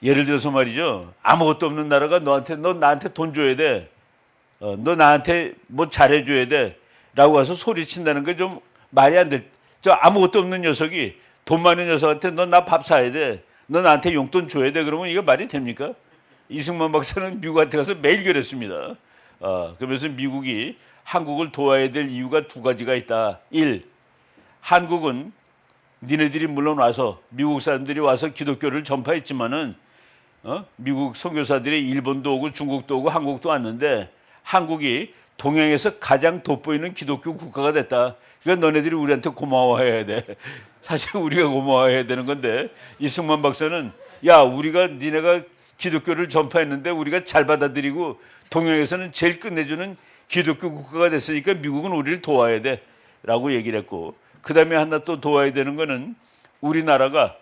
예를 들어서 말이죠. 아무것도 없는 나라가 너 나한테 돈 줘야 돼. 너 나한테 뭐 잘해줘야 돼. 라고 가서 소리친다는 게 좀 말이 안 돼. 저 아무것도 없는 녀석이 돈 많은 녀석한테 너 나 밥 사야 돼. 너 나한테 용돈 줘야 돼. 그러면 이거 말이 됩니까? 이승만 박사는 미국한테 가서 매일 그랬습니다. 그러면서 미국이 한국을 도와야 될 이유가 두 가지가 있다. 1. 한국은 니네들이 물론 와서 미국 사람들이 와서 기독교를 전파했지만은 미국 선교사들이 일본도 오고 중국도 오고 한국도 왔는데 한국이 동양에서 가장 돋보이는 기독교 국가가 됐다. 그러니까 너네들이 우리한테 고마워해야 돼. 사실 우리가 고마워해야 되는 건데 이승만 박사는 야 우리가 니네가 기독교를 전파했는데 우리가 잘 받아들이고 동양에서는 제일 끝내주는 기독교 국가가 됐으니까 미국은 우리를 도와야 돼 라고 얘기를 했고 그 다음에 하나 또 도와야 되는 거는 우리나라가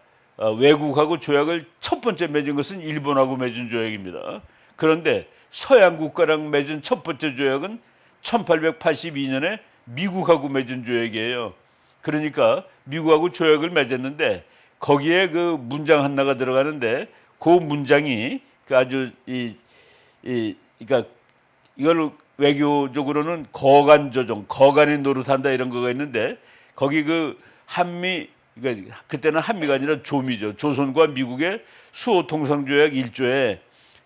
외국하고 조약을 첫 번째 맺은 것은 일본하고 맺은 조약입니다. 그런데 서양 국가랑 맺은 첫 번째 조약은 1882년에 미국하고 맺은 조약이에요. 그러니까 미국하고 조약을 맺었는데 거기에 그 문장 하나가 들어가는데 그 문장이 아주 그러니까 이걸 외교적으로는 거간 조정, 거간의 노릇한다 이런 거가 있는데 거기 그 한미 그러니까 그때는 한미가 아니라 조미죠. 조선과 미국의 수호 통상조약 1조에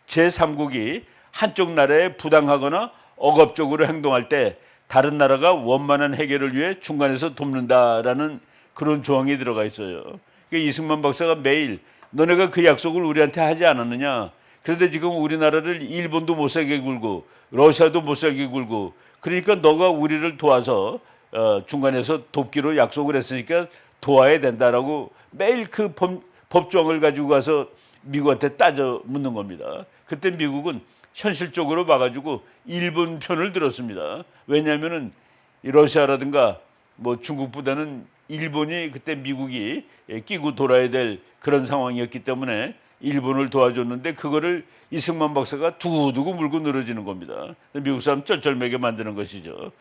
제3국이 한쪽 나라에 부당하거나 억압적으로 행동할 때 다른 나라가 원만한 해결을 위해 중간에서 돕는다라는 그런 조항이 들어가 있어요. 그러니까 이승만 박사가 매일 너네가 그 약속을 우리한테 하지 않았느냐. 그런데 지금 우리나라를 일본도 못 살게 굴고 러시아도 못 살게 굴고 그러니까 너가 우리를 도와서 중간에서 돕기로 약속을 했으니까 도와야 된다라고 매일 그 법조항을 가지고 가서 미국한테 따져 묻는 겁니다. 그때 미국은 현실적으로 봐가지고 일본 편을 들었습니다. 왜냐하면은 러시아라든가 뭐 중국보다는 일본이 그때 미국이 끼고 돌아야 될 그런 상황이었기 때문에 일본을 도와줬는데 그거를 이승만 박사가 두고두고 물고 늘어지는 겁니다. 미국 사람 쩔쩔매게 만드는 것이죠.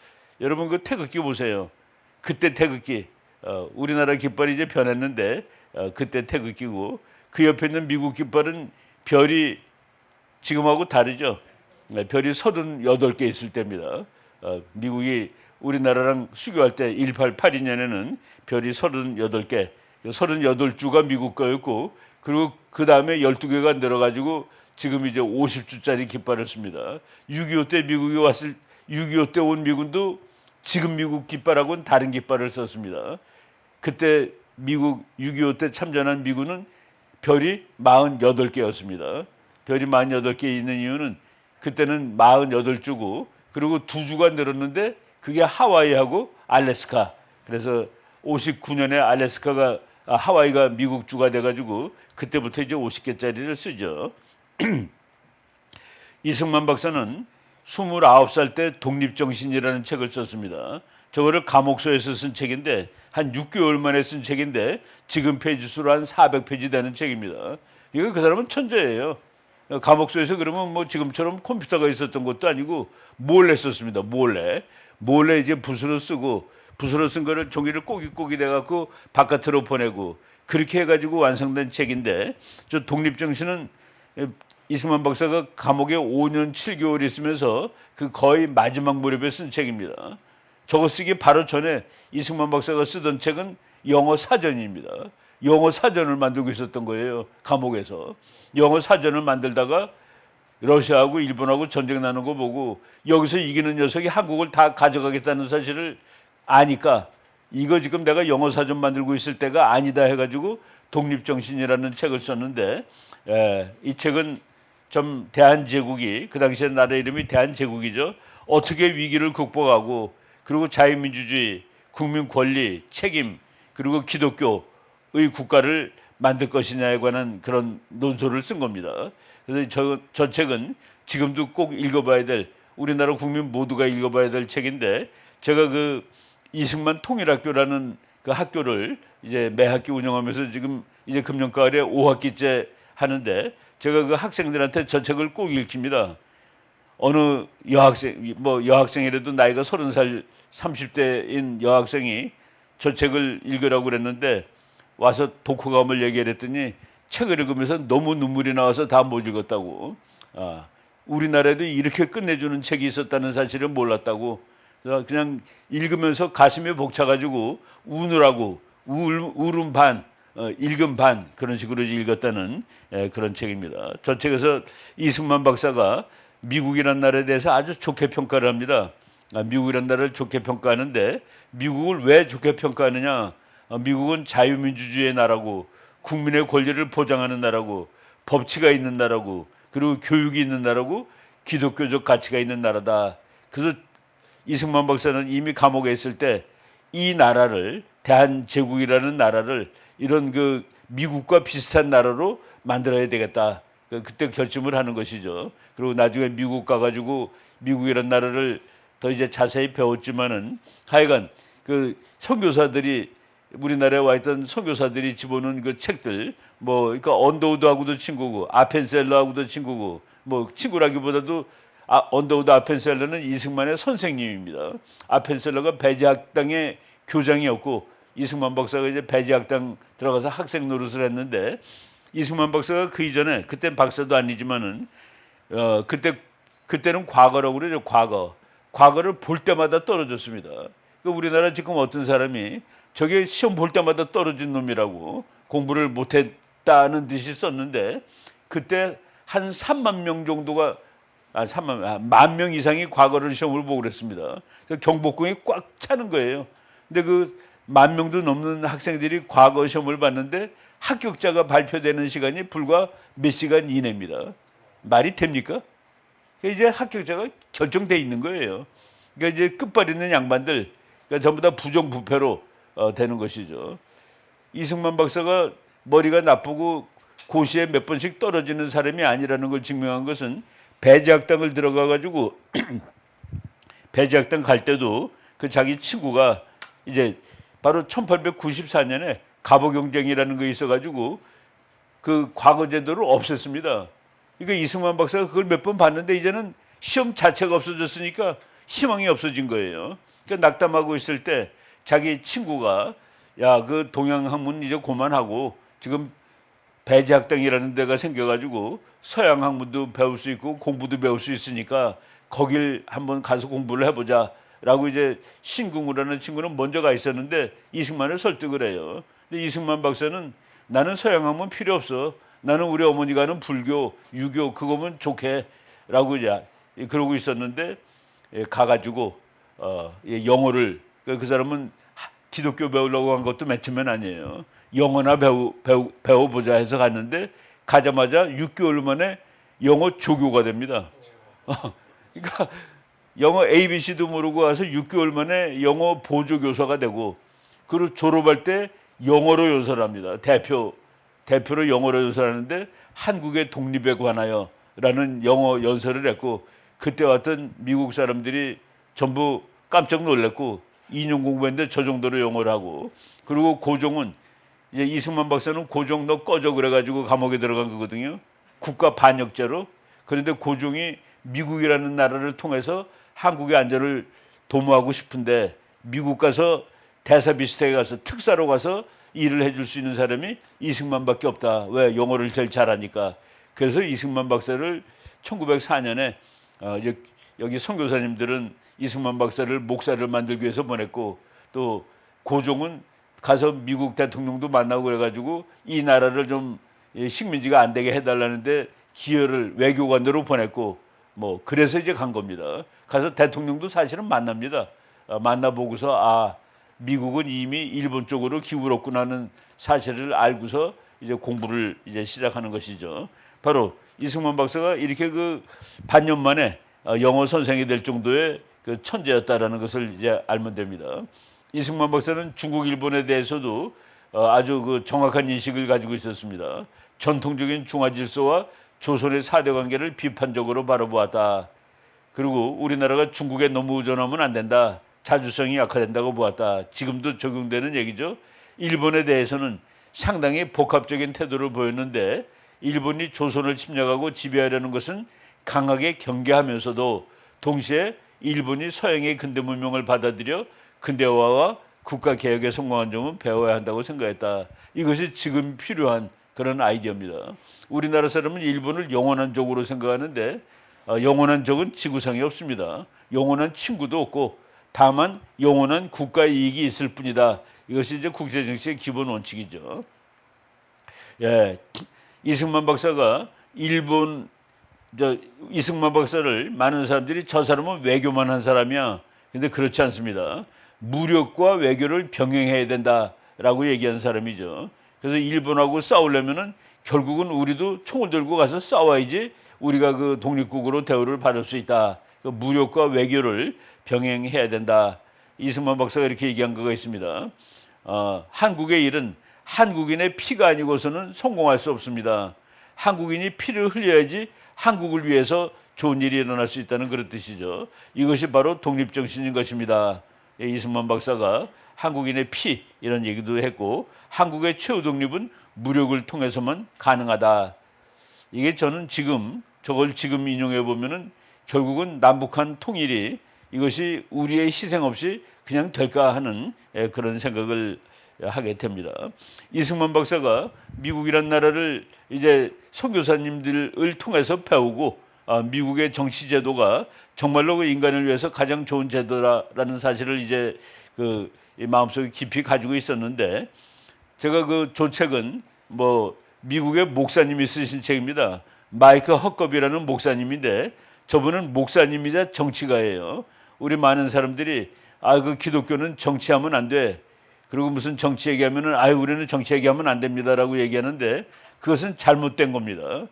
여러분 그 태극기 보세요. 그때 태극기 우리나라 깃발이 이제 변했는데 그때 태극기고 그 옆에 있는 미국 깃발은 별이 지금하고 다르죠. 별이 38개 있을 때입니다. 미국이 우리나라랑 수교할 때 1882년에는 별이 38개, 38주가 미국 거였고 그리고 그 다음에 12개가 늘어가지고 지금 이제 50주짜리 깃발을 씁니다. 6.25 때 미국이 6.25 때 온 미군도 지금 미국 깃발하고는 다른 깃발을 썼습니다. 그때 미국 6.25 때 참전한 미군은 별이 48개였습니다. 별이 48개 있는 이유는 그때는 48주고 그리고 2주가 늘었는데 그게 하와이하고 알래스카. 그래서 59년에 알래스카가 하와이가 미국 주가 돼가지고 그때부터 이제 50개짜리를 쓰죠. 이승만 박사는 29살 때 독립정신이라는 책을 썼습니다. 저거를 감옥소에서 쓴 책인데 한 6개월 만에 쓴 책인데 지금 페이지 수로 한 400페이지 되는 책입니다. 이거 그 사람은 천재예요. 감옥소에서 그러면 뭐 지금처럼 컴퓨터가 있었던 것도 아니고 몰래 썼습니다. 몰래 이제 붓으로 쓰고 붓으로 쓴 거를 종이를 꼬깃꼬깃 해갖고 바깥으로 보내고 그렇게 해가지고 완성된 책인데 저 독립정신은 이승만 박사가 감옥에 5년 7개월 있으면서 그 거의 마지막 무렵에 쓴 책입니다. 저거 쓰기 바로 전에 이승만 박사가 쓰던 책은 영어 사전입니다. 영어 사전을 만들고 있었던 거예요. 감옥에서. 영어 사전을 만들다가 러시아하고 일본하고 전쟁 나는 거 보고 여기서 이기는 녀석이 한국을 다 가져가겠다는 사실을 아니까 이거 지금 내가 영어 사전 만들고 있을 때가 아니다 해가지고 독립정신이라는 책을 썼는데 이 책은 좀 대한제국이 그 당시에 나라 이름이 대한제국이죠. 어떻게 위기를 극복하고 그리고 자유민주주의, 국민 권리, 책임 그리고 기독교의 국가를 만들 것이냐에 관한 그런 논소를 쓴 겁니다. 그래서 저 책은 지금도 꼭 읽어봐야 될 우리나라 국민 모두가 읽어봐야 될 책인데 제가 그 이승만 통일학교라는 그 학교를 이제 매 학기 운영하면서 지금 이제 금년가을에 5학기째 하는데 제가 그 학생들한테 저 책을 꼭 읽힙니다. 어느 여학생이라도 나이가 30살, 30대인 여학생이 저 책을 읽으라고 그랬는데 와서 독후감을 얘기를 했더니 책을 읽으면서 너무 눈물이 나와서 다 못 읽었다고. 우리나라에도 이렇게 끝내주는 책이 있었다는 사실을 몰랐다고. 그냥 읽으면서 가슴이 벅차가지고 우느라고 울음 반, 읽음 반 그런 식으로 읽었다는 그런 책입니다. 저 책에서 이승만 박사가 미국이라는 나라에 대해서 아주 좋게 평가를 합니다. 미국이라는 나라를 좋게 평가하는데 미국을 왜 좋게 평가하느냐? 미국은 자유민주주의의 나라고 국민의 권리를 보장하는 나라고 법치가 있는 나라고 그리고 교육이 있는 나라고 기독교적 가치가 있는 나라다. 그래서 이승만 박사는 이미 감옥에 있을 때 이 나라를 대한제국이라는 나라를 이런 그 미국과 비슷한 나라로 만들어야 되겠다. 그때 결심을 하는 것이죠. 그리고 나중에 미국 가가지고 미국이라는 나라를 더 이제 자세히 배웠지만은 하여간 그 선교사들이 우리나라에 와 있던 선교사들이 집어넣은 그 책들 뭐 그러니까 언더우드하고도 친구고 아펜셀러하고도 친구고 뭐 친구라기보다도 언더우드 아펜셀러는 이승만의 선생님입니다. 아펜셀러가 배제학당의 교장이었고 이승만 박사가 이제 배제학당 들어가서 학생 노릇을 했는데 이승만 박사가 그 이전에 그땐 박사도 아니지만은 그때는 과거라고 그러죠. 과거를 볼 때마다 떨어졌습니다. 그러니까 우리나라 지금 어떤 사람이 저게 시험 볼 때마다 떨어진 놈이라고 공부를 못했다는 듯이 썼는데 그때 한 3만 명 정도가 1만 명 이상이 과거를 시험을 보고 그랬습니다. 경복궁이 꽉 차는 거예요. 근데 그 1만 명도 넘는 학생들이 과거 시험을 봤는데 합격자가 발표되는 시간이 불과 몇 시간 이내입니다. 말이 됩니까? 이제 합격자가 결정돼 있는 거예요. 그러니까 이제 끝발 있는 양반들 그러니까 전부 다 부정부패로 되는 것이죠. 이승만 박사가 머리가 나쁘고 고시에 몇 번씩 떨어지는 사람이 아니라는 걸 증명한 것은 배제학당을 들어가 가지고 배제학당 갈 때도 그 자기 친구가 이제 바로 1894년에 갑오경쟁이라는 거 있어가지고 그 과거 제도를 없앴습니다. 그러니까 이승만 박사가 그걸 몇 번 봤는데 이제는 시험 자체가 없어졌으니까 희망이 없어진 거예요. 그러니까 낙담하고 있을 때 자기 친구가 야, 그 동양학문 이제 그만하고 지금 배제학당이라는 데가 생겨가지고 서양 학문도 배울 수 있고 공부도 배울 수 있으니까 거길 한번 가서 공부를 해보자. 라고 이제 신궁우라는 친구는 먼저 가 있었는데 이승만을 설득을 해요. 근데 이승만 박사는 나는 서양 학문 필요 없어. 나는 우리 어머니가 하는 불교, 유교 그거면 좋게 라고 이제 그러고 있었는데 가가지고 영어를 그 사람은 기독교 배우려고 한 것도 맨 처음엔 아니에요. 영어나 배워보자 해서 갔는데 가자마자 6개월 만에 영어 조교가 됩니다. 그러니까 영어 ABC도 모르고 와서 6개월 만에 영어 보조교사가 되고 그리고 졸업할 때 영어로 연설을 합니다. 대표로 영어로 연설하는데 한국의 독립에 관하여라는 영어 연설을 했고 그때 왔던 미국 사람들이 전부 깜짝 놀랐고 2년 공부했는데 저 정도로 영어를 하고 그리고 고종은 이제 이승만 박사는 고종 너 꺼져 그래가지고 감옥에 들어간 거거든요. 국가 반역죄로. 그런데 고종이 미국이라는 나라를 통해서 한국의 안전을 도모하고 싶은데 미국 가서 대사비스트에 가서 특사로 가서 일을 해줄 수 있는 사람이 이승만밖에 없다. 왜? 영어를 제일 잘하니까. 그래서 이승만 박사를 1904년에 이제 여기 선교사님들은 이승만 박사를 목사를 만들기 위해서 보냈고 또 고종은 가서 미국 대통령도 만나고 그래가지고 이 나라를 좀 식민지가 안 되게 해달라는데 기여를 외교관으로 보냈고 뭐 그래서 이제 간 겁니다. 가서 대통령도 사실은 만납니다. 만나보고서 미국은 이미 일본 쪽으로 기울었구나 하는 사실을 알고서 이제 공부를 이제 시작하는 것이죠. 바로 이승만 박사가 이렇게 그 반년 만에 영어 선생이 될 정도의 그 천재였다라는 것을 이제 알면 됩니다. 이승만 박사는 중국, 일본에 대해서도 아주 그 정확한 인식을 가지고 있었습니다. 전통적인 중화 질서와 조선의 사대 관계를 비판적으로 바라보았다. 그리고 우리나라가 중국에 너무 의존하면 안 된다. 자주성이 약화된다고 보았다. 지금도 적용되는 얘기죠. 일본에 대해서는 상당히 복합적인 태도를 보였는데 일본이 조선을 침략하고 지배하려는 것은 강하게 경계하면서도 동시에 일본이 서양의 근대 문명을 받아들여 근대화와 국가 개혁에 성공한 점은 배워야 한다고 생각했다. 이것이 지금 필요한 그런 아이디어입니다. 우리나라 사람은 일본을 영원한 적으로 생각하는데 영원한 적은 지구상에 없습니다. 영원한 친구도 없고 다만 영원한 국가 이익이 있을 뿐이다. 이것이 이제 국제 정치의 기본 원칙이죠. 예, 이승만 박사가 이승만 박사를 많은 사람들이 저 사람은 외교만 한 사람이야. 근데 그렇지 않습니다. 무력과 외교를 병행해야 된다라고 얘기한 사람이죠. 그래서 일본하고 싸우려면은 결국은 우리도 총을 들고 가서 싸워야지 우리가 그 독립국으로 대우를 받을 수 있다. 그 무력과 외교를 병행해야 된다. 이승만 박사가 이렇게 얘기한 거가 있습니다. 한국의 일은 한국인의 피가 아니고서는 성공할 수 없습니다. 한국인이 피를 흘려야지 한국을 위해서 좋은 일이 일어날 수 있다는 그런 뜻이죠. 이것이 바로 독립정신인 것입니다. 이승만 박사가 한국인의 피 이런 얘기도 했고 한국의 최후 독립은 무력을 통해서만 가능하다. 이게 저는 저걸 지금 인용해 보면은 결국은 남북한 통일이 이것이 우리의 희생 없이 그냥 될까 하는 그런 생각을 하게 됩니다. 이승만 박사가 미국이란 나라를 이제 선교사님들을 통해서 배우고 미국의 정치 제도가 정말로 그 인간을 위해서 가장 좋은 제도라는 사실을 이제 그 마음속에 깊이 가지고 있었는데 제가 그 조책은 미국의 목사님이 쓰신 책입니다. 마이크 허컵이라는 목사님인데 저분은 목사님이자 정치가예요. 우리 많은 사람들이 그 기독교는 정치하면 안 돼. 그리고 무슨 정치 얘기하면은 우리는 정치 얘기하면 안 됩니다라고 얘기하는데 그것은 잘못된 겁니다.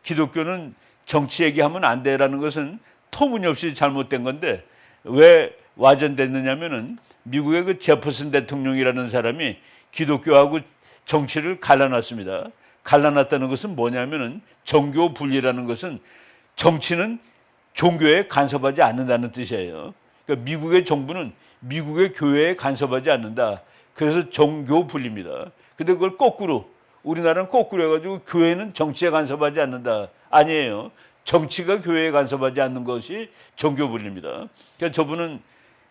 기독교는 정치 얘기하면 안 돼라는 것은 터무니없이 잘못된 건데 왜 와전됐느냐면은 미국의 그 제퍼슨 대통령이라는 사람이 기독교하고 정치를 갈라놨습니다. 갈라놨다는 것은 뭐냐면은 정교 분리라는 것은 정치는 종교에 간섭하지 않는다는 뜻이에요. 그러니까 미국의 정부는 미국의 교회에 간섭하지 않는다. 그래서 정교 분리입니다. 근데 그걸 거꾸로 우리나라는 거꾸로 해가지고 교회는 정치에 간섭하지 않는다. 아니에요. 정치가 교회에 간섭하지 않는 것이 정교 분리입니다. 그러니까 저분은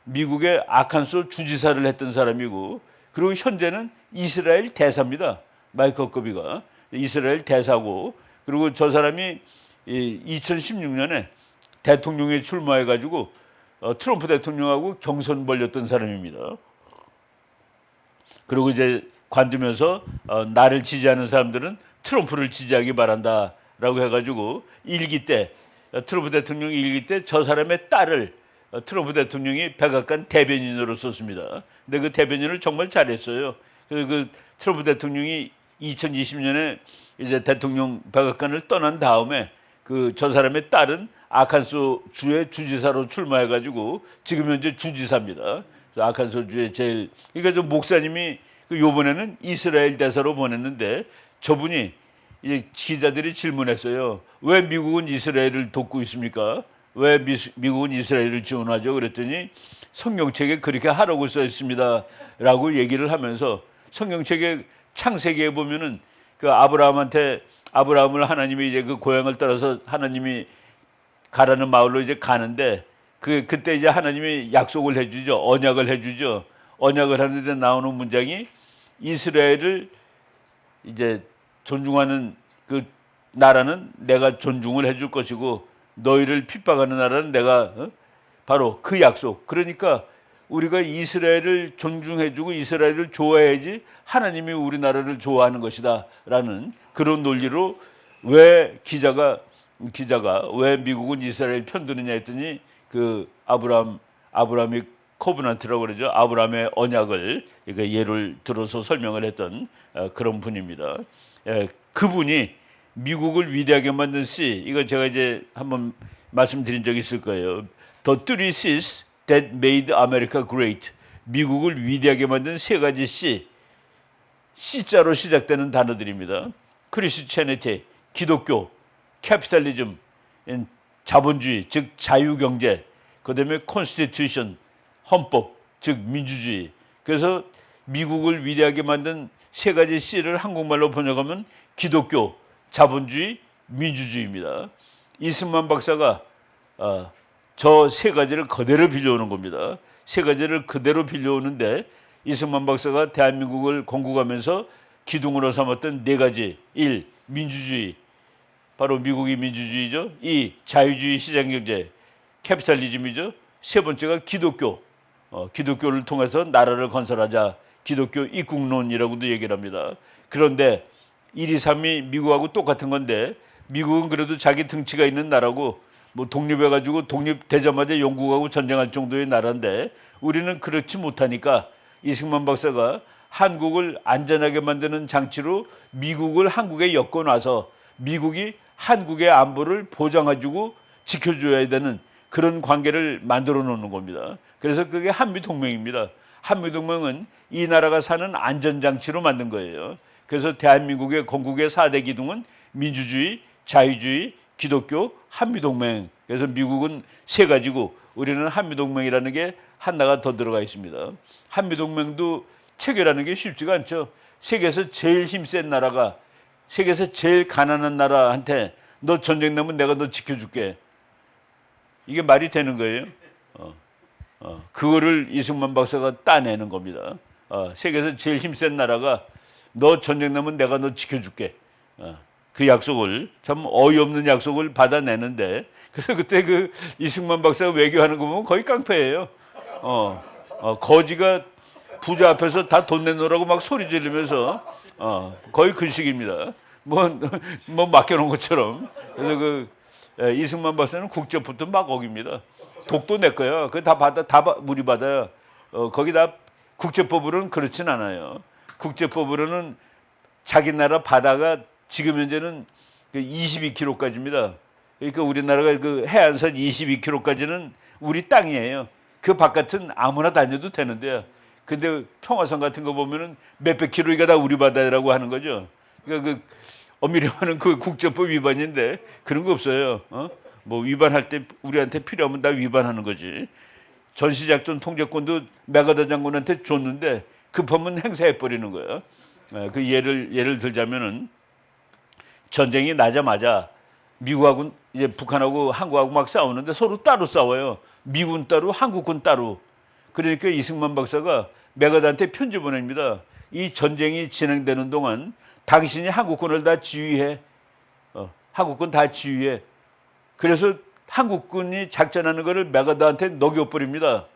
미국의 아칸소 주지사를 했던 사람이고 그리고 현재는 이스라엘 대사입니다. 마이크 허커비가 이스라엘 대사고 그리고 저 사람이 2016년에 대통령에 출마해가지고 트럼프 대통령하고 경선 벌였던 사람입니다. 그리고 이제 관두면서 나를 지지하는 사람들은 트럼프를 지지하기 바란다라고 해가지고 트럼프 대통령이 일기 때 저 사람의 딸을 트럼프 대통령이 백악관 대변인으로 썼습니다. 근데 그 대변인을 정말 잘했어요. 그래서 그 트럼프 대통령이 2020년에 이제 대통령 백악관을 떠난 다음에 저 사람의 딸은 아칸소 주의 주지사로 출마해가지고 지금 현재 주지사입니다. 그래서 아칸소 주의 그러니까 저 목사님이 요번에는 이스라엘 대사로 보냈는데 저분이 이제 기자들이 질문했어요. 왜 미국은 이스라엘을 돕고 있습니까? 왜 미국은 이스라엘을 지원하죠? 그랬더니 성경책에 그렇게 하라고 써 있습니다. 라고 얘기를 하면서 성경책의 창세기에 보면은 아브라함을 하나님이 이제 그 고향을 따라서 하나님이 가라는 마을로 이제 가는데 그때 이제 하나님이 약속을 해주죠. 언약을 해주죠. 언약을 하는데 나오는 문장이 이스라엘을 이제 존중하는 그 나라는 내가 존중을 해줄 것이고 너희를 핍박하는 나라는 내가 바로 그 약속. 그러니까 우리가 이스라엘을 존중해주고 이스라엘을 좋아해야지 하나님이 우리나라를 좋아하는 것이다라는 그런 논리로 왜 기자가 왜 미국은 이스라엘 편드느냐 했더니 그 아브라함이 코브넌트라고 그러죠. 아브라함의 언약을 예를 들어서 설명을 했던 그런 분입니다. 그분이 미국을 위대하게 만든 C, 이거 제가 이제 한번 말씀드린 적이 있을 거예요. The three C's that made America great. 미국을 위대하게 만든 세 가지 C. C자로 시작되는 단어들입니다. 크리스티애니티, 기독교, 캐피탈리즘, 자본주의, 즉 자유경제, 그다음에 컨스티튜션, 헌법, 즉 민주주의. 그래서 미국을 위대하게 만든 세 가지 C를 한국말로 번역하면 기독교, 자본주의, 민주주의입니다. 이승만 박사가 저 세 가지를 그대로 빌려오는 겁니다. 세 가지를 그대로 빌려오는데 이승만 박사가 대한민국을 건국하면서 기둥으로 삼았던 네 가지: 1. 민주주의, 바로 미국이 민주주의죠. 2. 자유주의 시장경제, 캐피탈리즘이죠. 세 번째가 기독교, 기독교를 통해서 나라를 건설하자, 기독교 입국론이라고도 얘기를 합니다. 그런데 1, 2, 3이 미국하고 똑같은 건데, 미국은 그래도 자기 등치가 있는 나라고 뭐 독립해가지고 독립되자마자 영국하고 전쟁할 정도의 나라인데, 우리는 그렇지 못하니까 이승만 박사가 한국을 안전하게 만드는 장치로 미국을 한국에 엮어놔서 미국이 한국의 안보를 보장해주고 지켜줘야 되는 그런 관계를 만들어 놓는 겁니다. 그래서 그게 한미동맹입니다. 한미동맹은 이 나라가 사는 안전장치로 만든 거예요. 그래서 대한민국의 건국의 4대 기둥은 민주주의, 자유주의, 기독교, 한미동맹. 그래서 미국은 세 가지고 우리는 한미동맹이라는 게 하나가 더 들어가 있습니다. 한미동맹도 체결하는 게 쉽지가 않죠. 세계에서 제일 힘센 나라가 세계에서 제일 가난한 나라한테 너 전쟁 나면 내가 너 지켜줄게. 이게 말이 되는 거예요. 그거를 이승만 박사가 따내는 겁니다. 세계에서 제일 힘센 나라가 너 전쟁 나면 내가 너 지켜줄게. 그 약속을, 참 어이없는 약속을 받아내는데, 그래서 그때 그 이승만 박사가 외교하는 거 보면 거의 깡패예요. 거지가 부자 앞에서 다 돈 내놓으라고 막 소리 지르면서 거의 그 식입니다. 뭐 맡겨놓은 것처럼. 그래서 그 이승만 박사는 국제법도 막 어깁니다. 독도 내 거야. 그거 다 우리 받아요. 거기다 국제법으로는 그렇진 않아요. 국제법으로는 자기 나라 바다가 지금 현재는 22km까지입니다. 그러니까 우리나라가 그 해안선 22km까지는 우리 땅이에요. 그 바깥은 아무나 다녀도 되는데요. 근데 평화선 같은 거 보면은 몇백 킬로가 다 우리 바다라고 하는 거죠. 그러니까 그 엄밀히 말하면 그 국제법 위반인데 그런 거 없어요. 뭐 위반할 때 우리한테 필요하면 다 위반하는 거지. 전시작전 통제권도 메가더 장군한테 줬는데 급하면 행사해 버리는 거예요. 그 예를 들자면은 전쟁이 나자마자 미국하고 이제 북한하고 한국하고 막 싸우는데 서로 따로 싸워요. 미군 따로, 한국군 따로. 그러니까 이승만 박사가 메가더한테 편지 보냅니다. 이 전쟁이 진행되는 동안 당신이 한국군을 다 지휘해. 한국군 다 지휘해. 그래서 한국군이 작전하는 것을 메가더한테 녹여버립니다.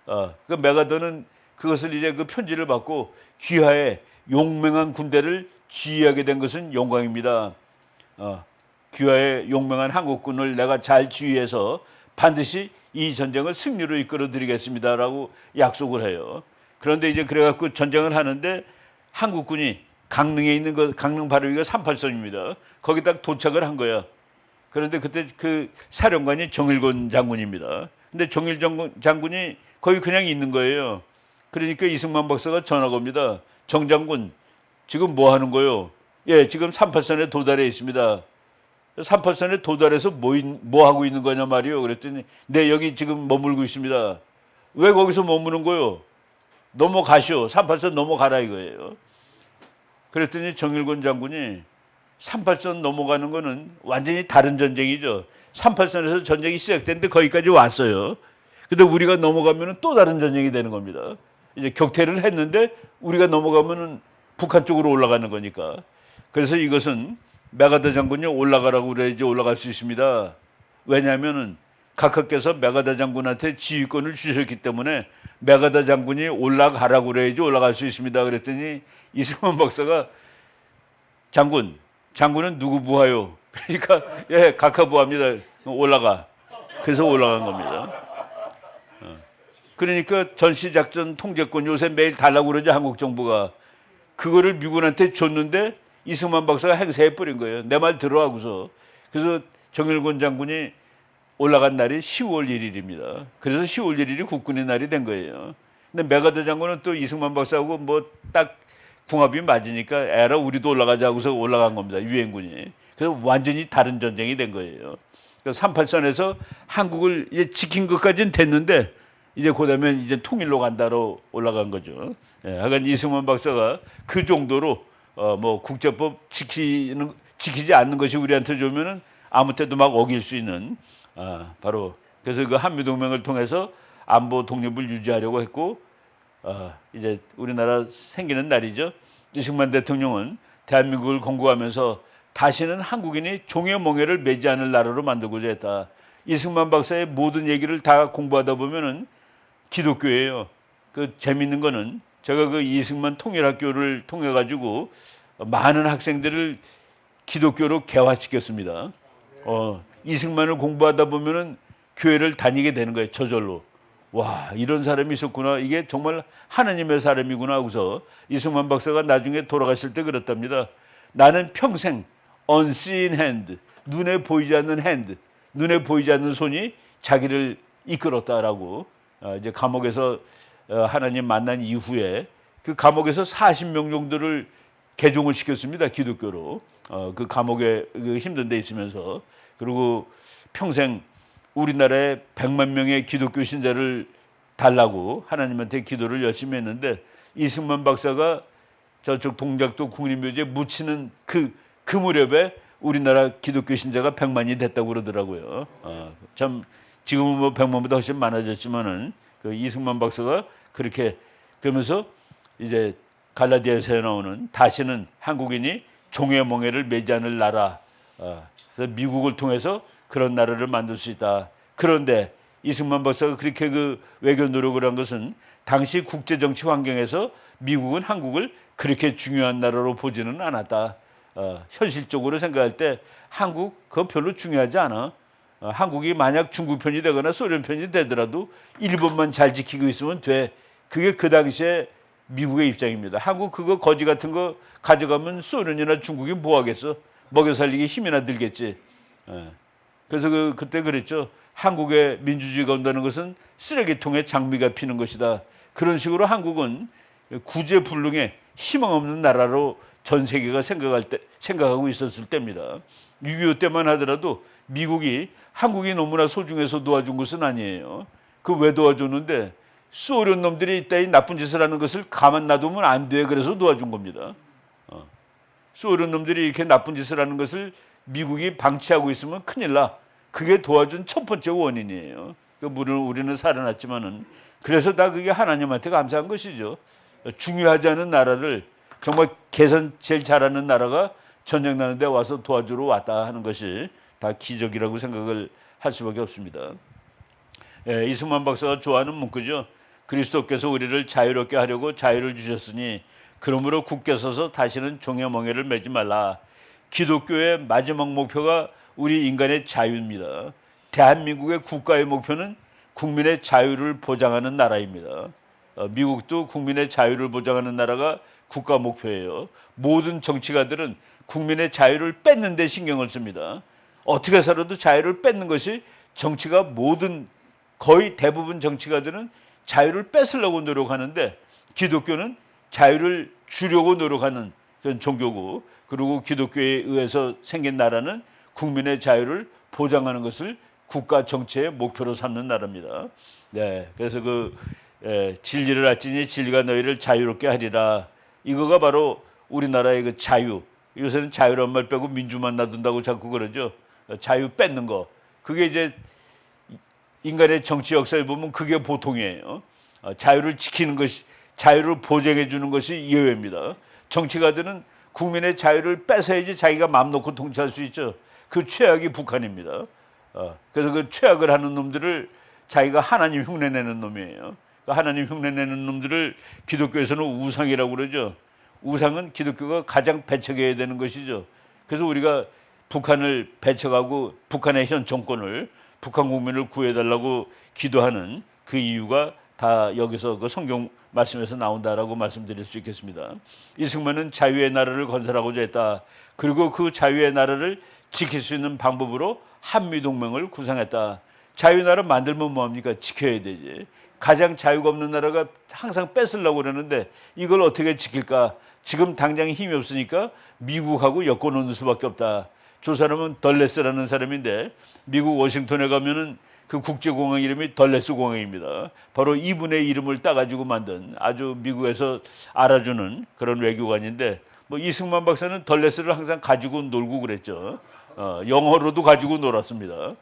그 메가더는 그것을 이제 그 편지를 받고 귀하에 용맹한 군대를 지휘하게 된 것은 영광입니다. 귀하에 용맹한 한국군을 내가 잘 지휘해서 반드시 이 전쟁을 승리로 이끌어 드리겠습니다라고 약속을 해요. 그런데 이제 그래갖고 전쟁을 하는데 한국군이 강릉에 있는 강릉 바로 위가 38선입니다. 거기 딱 도착을 한 거야. 그런데 그때 그 사령관이 정일권 장군입니다. 근데 정일권 장군이 거기 그냥 있는 거예요. 그러니까 이승만 박사가 전화가 옵니다. 정 장군, 지금 뭐 하는 거요? 예, 지금 38선에 도달해 있습니다. 38선에 도달해서 뭐 하고 있는 거냐 말이요. 그랬더니 네, 여기 지금 머물고 있습니다. 왜 거기서 머무는 거요? 넘어가시오. 38선 넘어가라 이거예요. 그랬더니 정일권 장군이 38선 넘어가는 거는 완전히 다른 전쟁이죠. 38선에서 전쟁이 시작됐는데 거기까지 왔어요. 근데 우리가 넘어가면 또 다른 전쟁이 되는 겁니다. 이제 격퇴를 했는데 우리가 넘어가면 북한 쪽으로 올라가는 거니까. 그래서 이것은 메가더 장군이 올라가라고 그래야지 올라갈 수 있습니다. 왜냐하면 각하께서 메가더 장군한테 지휘권을 주셨기 때문에 메가더 장군이 올라가라고 그래야지 올라갈 수 있습니다. 그랬더니 이승만 박사가 장군은 누구 부하요? 그러니까 예, 각하 부하입니다. 올라가. 그래서 올라간 겁니다. 그러니까 전시작전 통제권 요새 매일 달라고 그러죠. 한국 정부가. 그거를 미군한테 줬는데 이승만 박사가 행사해 버린 거예요. 내 말 들어 하고서. 그래서 정일권 장군이 올라간 날이 10월 1일입니다. 그래서 10월 1일이 국군의 날이 된 거예요. 근데 메가더 장군은 또 이승만 박사하고 뭐 딱 궁합이 맞으니까 에라 우리도 올라가자 하고서 올라간 겁니다. 유엔군이. 그래서 완전히 다른 전쟁이 된 거예요. 38선에서 한국을 이제 지킨 것까지는 됐는데 이제 그다음에 이제 통일로 간다로 올라간 거죠. 예, 하여간 이승만 박사가 그 정도로 뭐 국제법 지키지 않는 것이 우리한테 좋으면은 아무 때도 막 어길 수 있는 바로 그래서 그 한미동맹을 통해서 안보 독립을 유지하려고 했고 이제 우리나라 생기는 날이죠. 이승만 대통령은 대한민국을 건국하면서 다시는 한국인이 종의 멍에를 매지 않을 나라로 만들고자 했다. 이승만 박사의 모든 얘기를 다 공부하다 보면은 기독교예요. 그 재밌는 거는 제가 그 이승만 통일학교를 통해 가지고 많은 학생들을 기독교로 개화시켰습니다. 이승만을 공부하다 보면은 교회를 다니게 되는 거예요. 저절로. 와, 이런 사람이 있었구나. 이게 정말 하나님의 사람이구나 하고서 이승만 박사가 나중에 돌아가실 때 그랬답니다. 나는 평생 unseen hand, 눈에 보이지 않는 hand, 눈에 보이지 않는 손이 자기를 이끌었다라고. 이제 감옥에서 하나님 만난 이후에 그 감옥에서 40명 정도를 개종을 시켰습니다. 기독교로. 그 감옥에 힘든 데 있으면서. 그리고 평생 우리나라에 100만 명의 기독교 신자를 달라고 하나님한테 기도를 열심히 했는데 이승만 박사가 저쪽 동작도 국립묘지에 묻히는 그 무렵에 우리나라 기독교 신자가 100만이 됐다고 그러더라고요. 참 지금은 뭐 100만보다 훨씬 많아졌지만은 그 이승만 박사가 그렇게 그러면서 이제 갈라디아서에 나오는 다시는 한국인이 종의 멍에를 매지 않을 나라. 그래서 미국을 통해서 그런 나라를 만들 수 있다. 그런데 이승만 박사가 그렇게 그 외교 노력을 한 것은 당시 국제 정치 환경에서 미국은 한국을 그렇게 중요한 나라로 보지는 않았다. 현실적으로 생각할 때 한국 그거 별로 중요하지 않아. 한국이 만약 중국 편이 되거나 소련 편이 되더라도 일본만 잘 지키고 있으면 돼. 그게 그 당시에 미국의 입장입니다. 한국 그거 거지 같은 거 가져가면 소련이나 중국이 뭐 하겠어? 먹여 살리기 힘이나 들겠지. 그래서 그때 그랬죠. 한국의 민주주의가 온다는 것은 쓰레기통에 장미가 피는 것이다. 그런 식으로 한국은 구제불능의 희망 없는 나라로 전 세계가 생각하고 있었을 때입니다. 6.25 때만 하더라도 미국이 한국이 너무나 소중해서 도와준 것은 아니에요. 그 왜 도와줬는데 소련 놈들이 이따위 나쁜 짓을 하는 것을 가만 놔두면 안 돼. 그래서 도와준 겁니다. 소련 놈들이 이렇게 나쁜 짓을 하는 것을 미국이 방치하고 있으면 큰일 나. 그게 도와준 첫 번째 원인이에요. 물론 우리는 살아났지만은 그래서 다 그게 하나님한테 감사한 것이죠. 중요하지 않은 나라를 정말 개선 제일 잘하는 나라가 전쟁 나는데 와서 도와주러 왔다 하는 것이 다 기적이라고 생각을 할 수밖에 없습니다. 이승만 박사가 좋아하는 문구죠. 그리스도께서 우리를 자유롭게 하려고 자유를 주셨으니 그러므로 굳게 서서 다시는 종의 멍에를 매지 말라. 기독교의 마지막 목표가 우리 인간의 자유입니다. 대한민국의 국가의 목표는 국민의 자유를 보장하는 나라입니다. 미국도 국민의 자유를 보장하는 나라가 국가 목표예요. 모든 정치가들은 국민의 자유를 뺏는 데 신경을 씁니다. 어떻게 살아도 자유를 뺏는 것이 정치가 모든 거의 대부분 정치가들은 자유를 뺏으려고 노력하는데 기독교는 자유를 주려고 노력하는 그런 종교고 그리고 기독교에 의해서 생긴 나라는 국민의 자유를 보장하는 것을 국가 정치의 목표로 삼는 나라입니다. 네, 그래서 진리를 알지니 진리가 너희를 자유롭게 하리라. 이거가 바로 우리나라의 그 자유. 요새는 자유란 말 빼고 민주만 놔둔다고 자꾸 그러죠. 자유 뺏는 거. 그게 이제 인간의 정치 역사에 보면 그게 보통이에요. 자유를 지키는 것이, 자유를 보장해 주는 것이 예외입니다. 정치가들은 국민의 자유를 뺏어야지 자기가 마음 놓고 통치할 수 있죠. 그 최악이 북한입니다. 그래서 그 최악을 하는 놈들을 자기가 하나님 흉내내는 놈이에요. 그 하나님 흉내내는 놈들을 기독교에서는 우상이라고 그러죠. 우상은 기독교가 가장 배척해야 되는 것이죠. 그래서 우리가 북한을 배척하고 북한의 현 정권을 북한 국민을 구해달라고 기도하는 그 이유가 다 여기서 그 성경 말씀에서 나온다라고 말씀드릴 수 있겠습니다. 이승만은 자유의 나라를 건설하고자 했다. 그리고 그 자유의 나라를 지킬 수 있는 방법으로 한미동맹을 구성했다. 자유의 나라 만들면 뭐합니까? 지켜야 되지. 가장 자유가 없는 나라가 항상 뺏으려고 그러는데 이걸 어떻게 지킬까? 지금 당장 힘이 없으니까 미국하고 엮어놓는 수밖에 없다. 저 사람은 덜레스라는 사람인데 미국 워싱턴에 가면은 그 국제공항 이름이 덜레스 공항입니다. 바로 이분의 이름을 따가지고 만든 아주 미국에서 알아주는 그런 외교관인데 뭐 이승만 박사는 덜레스를 항상 가지고 놀고 그랬죠. 영어로도 가지고 놀았습니다.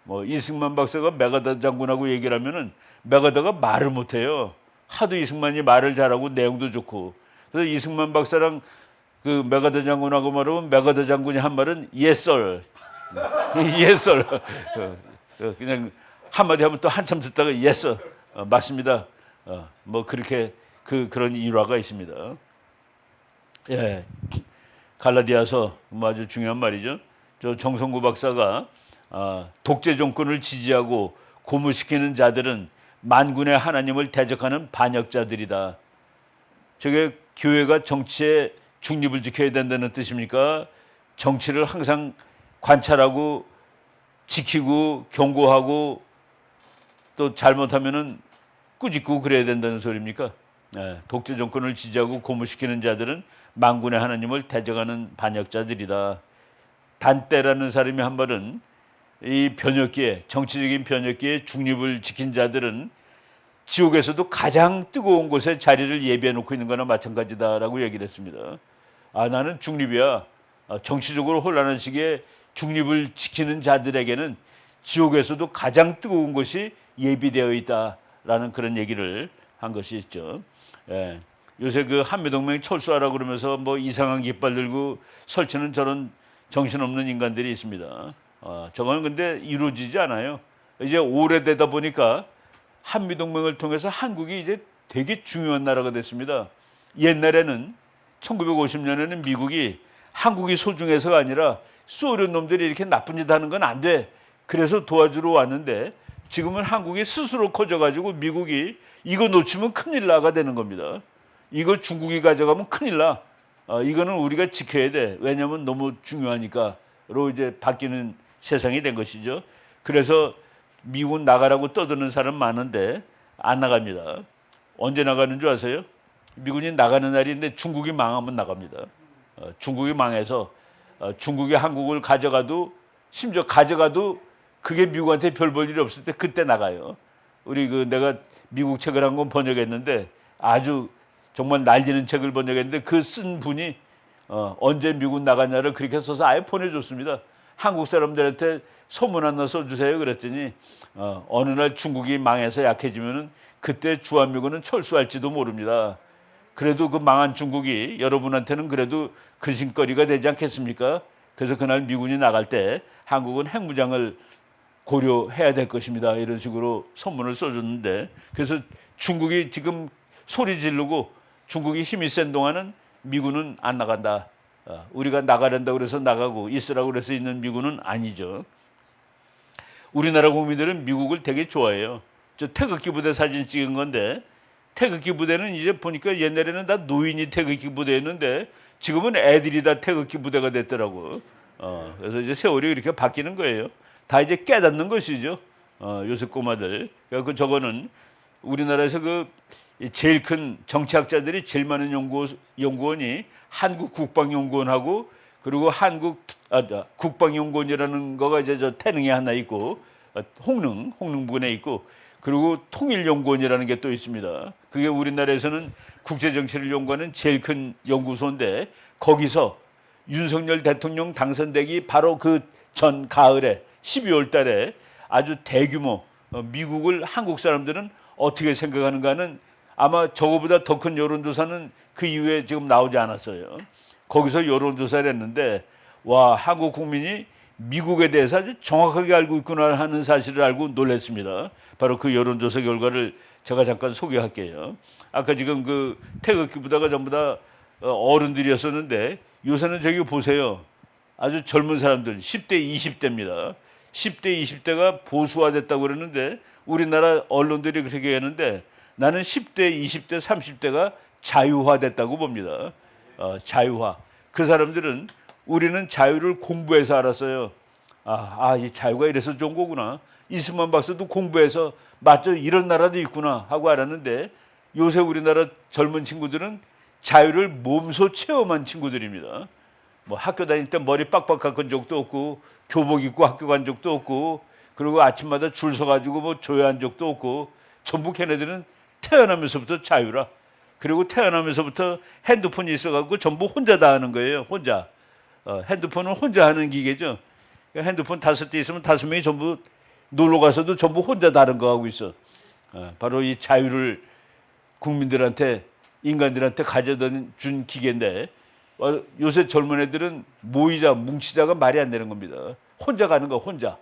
뭐 이승만 박사가 메가더 장군하고 얘기를 하면은 메가더가 말을 못해요. 하도 이승만이 말을 잘하고 내용도 좋고 그래서 이승만 박사랑 그 메가더 장군하고 말하면 메가더 장군이 한 말은 yes sir, yes sir. 그냥 한마디 하면 또 한참 듣다가 yes sir, 맞습니다. 뭐 그렇게 그런 일화가 있습니다. 예, 갈라디아서 뭐 아주 중요한 말이죠. 저 정성구 박사가 독재 정권을 지지하고 고무시키는 자들은 만군의 하나님을 대적하는 반역자들이다. 저게 교회가 정치에 중립을 지켜야 된다는 뜻입니까? 정치를 항상 관찰하고 지키고 경고하고 또 잘못하면은 꾸짖고 그래야 된다는 소리입니까? 독재 정권을 지지하고 고무시키는 자들은 만군의 하나님을 대적하는 반역자들이다. 단떼라는 사람이 한 말은 이 변혁기에, 정치적인 변혁기에 중립을 지킨 자들은 지옥에서도 가장 뜨거운 곳에 자리를 예비해 놓고 있는 거나 마찬가지다라고 얘기를 했습니다. 나는 중립이야. 정치적으로 혼란한 시기에 중립을 지키는 자들에게는 지옥에서도 가장 뜨거운 곳이 예비되어 있다라는 그런 얘기를 한 것이 있죠. 예. 요새 그 한미동맹 철수하라고 그러면서 뭐 이상한 깃발 들고 설치는 저런 정신없는 인간들이 있습니다. 저거는 근데 이루어지지 않아요. 이제 오래되다 보니까 한미동맹을 통해서 한국이 이제 되게 중요한 나라가 됐습니다. 옛날에는 1950년에는 미국이 한국이 소중해서가 아니라 소련 놈들이 이렇게 나쁜 짓 하는 건 안 돼. 그래서 도와주러 왔는데 지금은 한국이 스스로 커져가지고 미국이 이거 놓치면 큰일 나가 되는 겁니다. 이거 중국이 가져가면 큰일 나. 이거는 우리가 지켜야 돼. 왜냐하면 너무 중요하니까로 이제 바뀌는 세상이 된 것이죠. 그래서 미국 나가라고 떠드는 사람 많은데 안 나갑니다. 언제 나가는 줄 아세요? 미군이 나가는 날인데 중국이 망하면 나갑니다. 중국이 망해서 중국이 한국을 가져가도 심지어 가져가도 그게 미국한테 별 볼 일이 없을 때 그때 나가요. 우리 내가 미국 책을 한 권 번역했는데 아주 정말 날리는 책을 번역했는데 그 쓴 분이 언제 미국 나갔냐를 그렇게 써서 아예 보내줬습니다. 한국 사람들한테 소문 하나 써주세요. 그랬더니 어느 날 중국이 망해서 약해지면은 그때 주한미군은 철수할지도 모릅니다. 그래도 그 망한 중국이 여러분한테는 그래도 근심거리가 되지 않겠습니까? 그래서 그날 미군이 나갈 때 한국은 핵무장을 고려해야 될 것입니다. 이런 식으로 선문을 써줬는데 그래서 중국이 지금 소리 지르고 중국이 힘이 센 동안은 미군은 안 나간다. 우리가 나가란다고 그래서 나가고 있으라고 그래서 있는 미군은 아니죠. 우리나라 국민들은 미국을 되게 좋아해요. 저 태극기 부대 사진 찍은 건데 태극기 부대는 이제 보니까 옛날에는 다 노인이 태극기 부대였는데 지금은 애들이 다 태극기 부대가 됐더라고. 그래서 이제 세월이 이렇게 바뀌는 거예요. 다 이제 깨닫는 것이죠. 요새 꼬마들. 그 저거는 우리나라에서 그 제일 큰 정치학자들이 제일 많은 연구원이 한국국방연구원하고 그리고 국방연구원이라는 거가 이제 저 태릉에 하나 있고 홍릉 부근에 있고 그리고 통일연구원이라는 게 또 있습니다. 그게 우리나라에서는 국제정치를 연구하는 제일 큰 연구소인데 거기서 윤석열 대통령 당선되기 바로 그 전 가을에 12월 달에 아주 대규모 미국을 한국 사람들은 어떻게 생각하는가는 아마 저거보다 더 큰 여론조사는 그 이후에 지금 나오지 않았어요. 거기서 여론조사를 했는데 와 한국 국민이 미국에 대해서 아주 정확하게 알고 있구나 하는 사실을 알고 놀랐습니다. 바로 그 여론조사 결과를 제가 잠깐 소개할게요. 아까 지금 그 태극기 부대가 전부 다 어른들이었었는데 요새는 저기 보세요. 아주 젊은 사람들 10대 20대입니다. 10대 20대가 보수화됐다고 그러는데 우리나라 언론들이 그렇게 하는데 나는 10대 20대 30대가 자유화됐다고 봅니다. 자유화. 그 사람들은 우리는 자유를 공부해서 알았어요. 이 자유가 이래서 좋은 거구나. 이승만 박사도 공부해서 맞죠? 이런 나라도 있구나 하고 알았는데 요새 우리나라 젊은 친구들은 자유를 몸소 체험한 친구들입니다. 뭐 학교 다닐 때 머리 빡빡 깎은 적도 없고 교복 입고 학교 간 적도 없고 그리고 아침마다 줄 서가지고 뭐 조회한 적도 없고 전부 걔네들은 태어나면서부터 자유라. 그리고 태어나면서부터 핸드폰이 있어가지고 전부 혼자 다 하는 거예요. 혼자. 핸드폰은 혼자 하는 기계죠. 핸드폰 5대 있으면 5명이 전부 놀러 가서도 전부 혼자 다른 거 하고 있어. 바로 이 자유를 국민들한테 인간들한테 가져다 준 기계인데 요새 젊은 애들은 모이자 뭉치자가 말이 안 되는 겁니다. 혼자 가는 거 혼자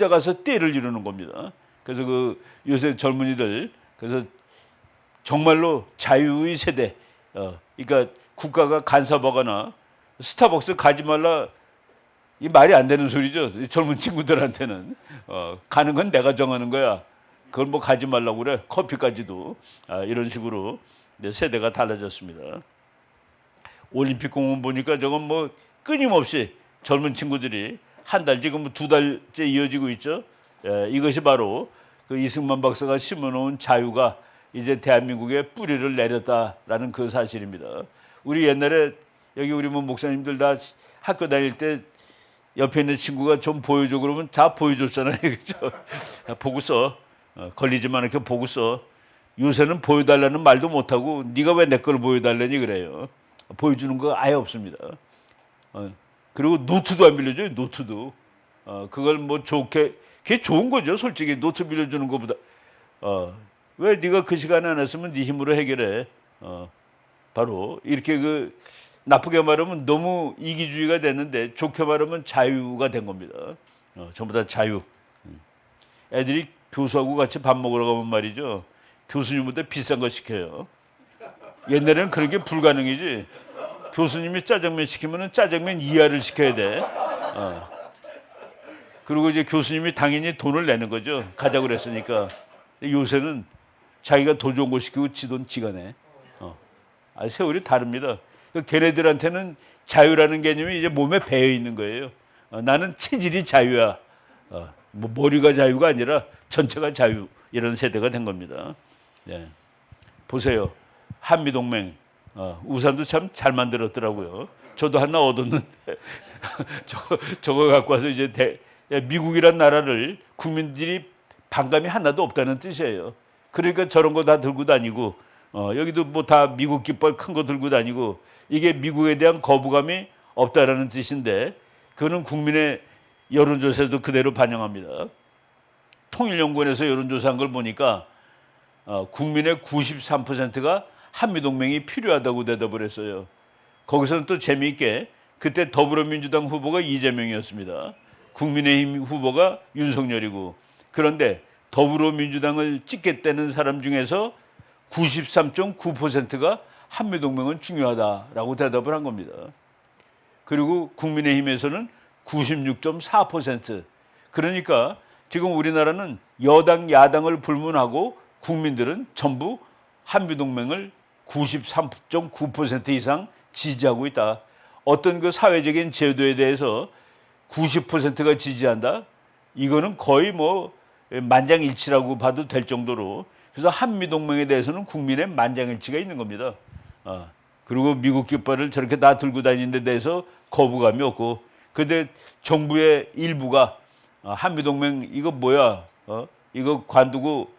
가서 때를 이루는 겁니다. 그래서 그 요새 젊은이들 그래서 정말로 자유의 세대, 그러니까 국가가 간섭하거나 스타벅스 가지 말라 이 말이 안 되는 소리죠. 젊은 친구들한테는 가는 건 내가 정하는 거야. 그걸 뭐 가지 말라고 그래. 커피까지도 이런 식으로 이제 세대가 달라졌습니다. 올림픽 공원 보니까 저건 뭐 끊임없이 젊은 친구들이 한 달 지금 2달째 이어지고 있죠. 이것이 바로 그 이승만 박사가 심어놓은 자유가 이제 대한민국에 뿌리를 내렸다라는 그 사실입니다. 우리 옛날에 여기 우리 뭐 목사님들 다 학교 다닐 때 옆에 있는 친구가 좀 보여줘 그러면 다 보여줬잖아요. 그죠? 보고 써. 걸리지만 이렇게 보고 써. 요새는 보여달라는 말도 못하고 네가 왜 내 걸 보여달라니 그래요. 보여주는 거 아예 없습니다. 그리고 노트도 안 빌려줘요. 노트도. 그걸 뭐 좋게 그게 좋은 거죠. 솔직히 노트 빌려주는 것보다. 왜 네가 그 시간에 안 했으면 네 힘으로 해결해. 바로 이렇게 그 나쁘게 말하면 너무 이기주의가 됐는데 좋게 말하면 자유가 된 겁니다. 전부 다 자유. 애들이 교수하고 같이 밥 먹으러 가면 말이죠. 교수님보다 비싼 거 시켜요. 옛날에는 그런 게 불가능이지. 교수님이 짜장면 시키면 짜장면 이하를 시켜야 돼. 그리고 이제 교수님이 당연히 돈을 내는 거죠. 가자고 그랬으니까. 요새는 자기가 더 좋은 거 시키고 지 돈 지가 내. 세월이 다릅니다. 걔네들한테는 자유라는 개념이 이제 몸에 배어 있는 거예요. 나는 체질이 자유야. 뭐 머리가 자유가 아니라 전체가 자유. 이런 세대가 된 겁니다. 네. 보세요. 한미동맹. 우산도 참 잘 만들었더라고요. 저도 하나 얻었는데 저거 갖고 와서 이제 미국이란 나라를 국민들이 반감이 하나도 없다는 뜻이에요. 그러니까 저런 거 다 들고 다니고 여기도 뭐 다 미국 깃발 큰 거 들고 다니고 이게 미국에 대한 거부감이 없다라는 뜻인데 그거는 국민의 여론조사에도 그대로 반영합니다. 통일연구원에서 여론조사한 걸 보니까 국민의 93%가 한미동맹이 필요하다고 대답을 했어요. 거기서는 또 재미있게 그때 더불어민주당 후보가 이재명이었습니다. 국민의힘 후보가 윤석열이고 그런데 더불어민주당을 찍겠다는 사람 중에서 93.9%가 한미동맹은 중요하다라고 대답을 한 겁니다. 그리고 국민의힘에서는 96.4%. 그러니까 지금 우리나라는 여당, 야당을 불문하고 국민들은 전부 한미동맹을 93.9% 이상 지지하고 있다. 어떤 그 사회적인 제도에 대해서 90%가 지지한다? 이거는 거의 뭐 만장일치라고 봐도 될 정도로 그래서 한미동맹에 대해서는 국민의 만장일치가 있는 겁니다. 그리고 미국 깃발을 저렇게 다 들고 다니는 데 대해서 거부감이 없고 근데 정부의 일부가 한미동맹 이거 뭐야? 이거 관두고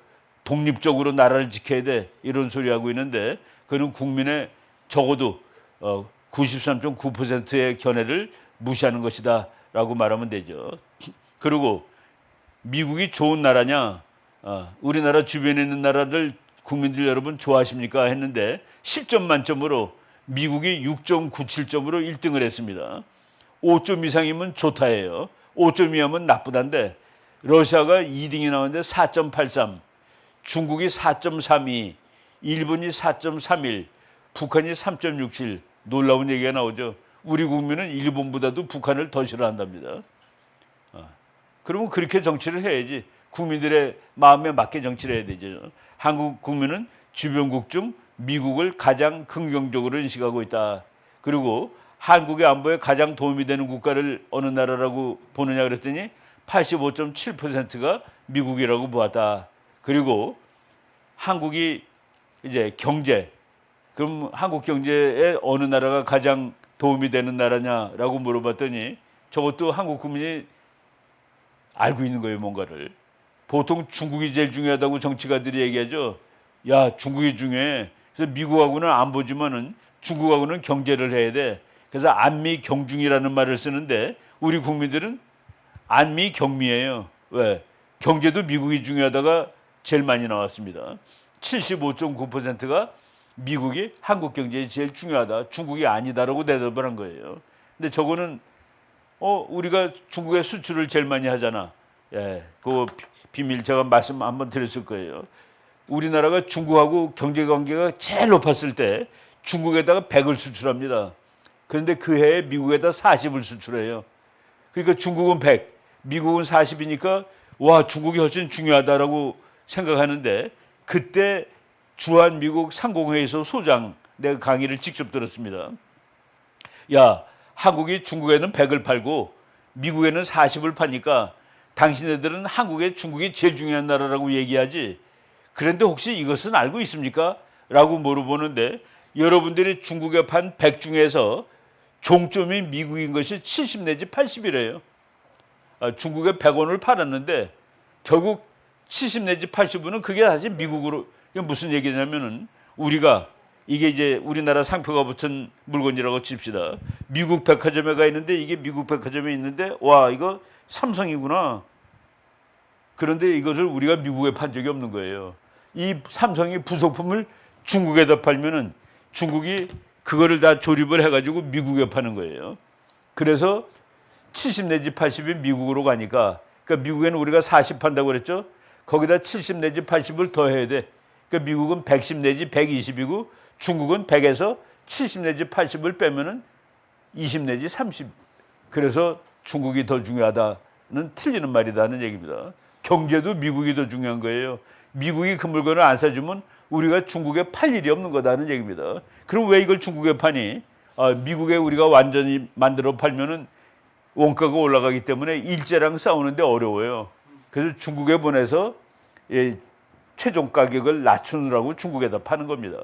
독립적으로 나라를 지켜야 돼. 이런 소리 하고 있는데 그는 국민의 적어도 93.9%의 견해를 무시하는 것이다 라고 말하면 되죠. 그리고 미국이 좋은 나라냐? 우리나라 주변에 있는 나라들 국민들 여러분 좋아하십니까? 했는데 10점 만점으로 미국이 6.97점으로 1등을 했습니다. 5점 이상이면 좋다예요. 5점 이하면 나쁘다인데 러시아가 2등이 나왔는데 4.83, 중국이 4.32, 일본이 4.31, 북한이 3.67 놀라운 얘기가 나오죠. 우리 국민은 일본보다도 북한을 더 싫어한답니다. 그러면 그렇게 정치를 해야지. 국민들의 마음에 맞게 정치를 해야 되죠. 한국 국민은 주변국 중 미국을 가장 긍정적으로 인식하고 있다. 그리고 한국의 안보에 가장 도움이 되는 국가를 어느 나라라고 보느냐 그랬더니 85.7%가 미국이라고 보았다. 그리고 한국이 이제 경제, 그럼 한국 경제에 어느 나라가 가장 도움이 되는 나라냐라고 물어봤더니 저것도 한국 국민이 알고 있는 거예요, 뭔가를. 보통 중국이 제일 중요하다고 정치가들이 얘기하죠. 야, 중국이 중요해. 그래서 미국하고는 안 보지만은 중국하고는 경제를 해야 돼. 그래서 안미경중이라는 말을 쓰는데 우리 국민들은 안미경미예요. 왜? 경제도 미국이 중요하다가 제일 많이 나왔습니다. 75.9%가 미국이 한국 경제에 제일 중요하다. 중국이 아니다라고 대답을 한 거예요. 근데 저거는 우리가 중국에 수출을 제일 많이 하잖아. 예, 그 비밀 제가 말씀 한번 드렸을 거예요. 우리나라가 중국하고 경제 관계가 제일 높았을 때 중국에다가 100을 수출합니다. 그런데 그 해에 미국에다 40을 수출해요. 그러니까 중국은 100, 미국은 40이니까 와, 중국이 훨씬 중요하다라고 생각하는데 그때 주한 미국 상공회의소 소장 내가 강의를 직접 들었습니다. 야, 한국이 중국에는 100을 팔고 미국에는 40을 파니까 당신네들은 한국에 중국이 제일 중요한 나라라고 얘기하지. 그런데 혹시 이것은 알고 있습니까? 라고 물어보는데 여러분들이 중국에 판 100 중에서 종점이 미국인 것이 70 내지 80이래요. 중국에 100원을 팔았는데 결국 70 내지 80원은 그게 사실 미국으로. 이게 무슨 얘기냐면은 우리가 이게 이제 우리나라 상표가 붙은 물건이라고 칩시다. 미국 백화점에 가 있는데 이게 미국 백화점에 있는데 와, 이거 삼성이구나. 그런데 이것을 우리가 미국에 판 적이 없는 거예요. 이 삼성이 부속품을 중국에다 팔면은 중국이 그거를 다 조립을 해가지고 미국에 파는 거예요. 그래서 70 내지 80이 미국으로 가니까, 그러니까 미국에는 우리가 40 판다고 그랬죠. 거기다 70 내지 80을 더해야 돼. 그러니까 미국은 110 내지 120이고 중국은 100에서 70 내지 80을 빼면은 20 내지 30. 그래서 중국이 더 중요하다는 틀리는 말이다는 얘기입니다. 경제도 미국이 더 중요한 거예요. 미국이 그 물건을 안 사주면 우리가 중국에 팔 일이 없는 거다는 얘기입니다. 그럼 왜 이걸 중국에 파니? 미국에 우리가 완전히 만들어 팔면은 원가가 올라가기 때문에 일제랑 싸우는데 어려워요. 그래서 중국에 보내서 최종 가격을 낮추느라고 중국에다 파는 겁니다.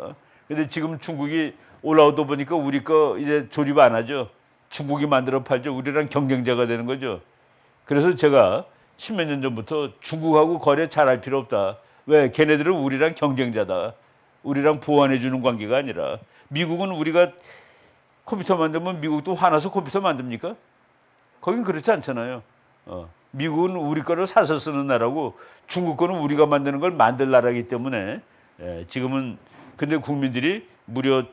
근데 지금 중국이 올라오다 보니까 우리 거 이제 조립 안 하죠. 중국이 만들어 팔죠. 우리랑 경쟁자가 되는 거죠. 그래서 제가 십몇 년 전부터 중국하고 거래 잘할 필요 없다. 왜? 걔네들은 우리랑 경쟁자다. 우리랑 보완해 주는 관계가 아니라. 미국은 우리가 컴퓨터 만들면 미국도 화나서 컴퓨터 만듭니까? 거긴 그렇지 않잖아요. 미국은 우리 거를 사서 쓰는 나라고 중국 거는 우리가 만드는 걸 만들 나라이기 때문에 지금은 근데 국민들이 무려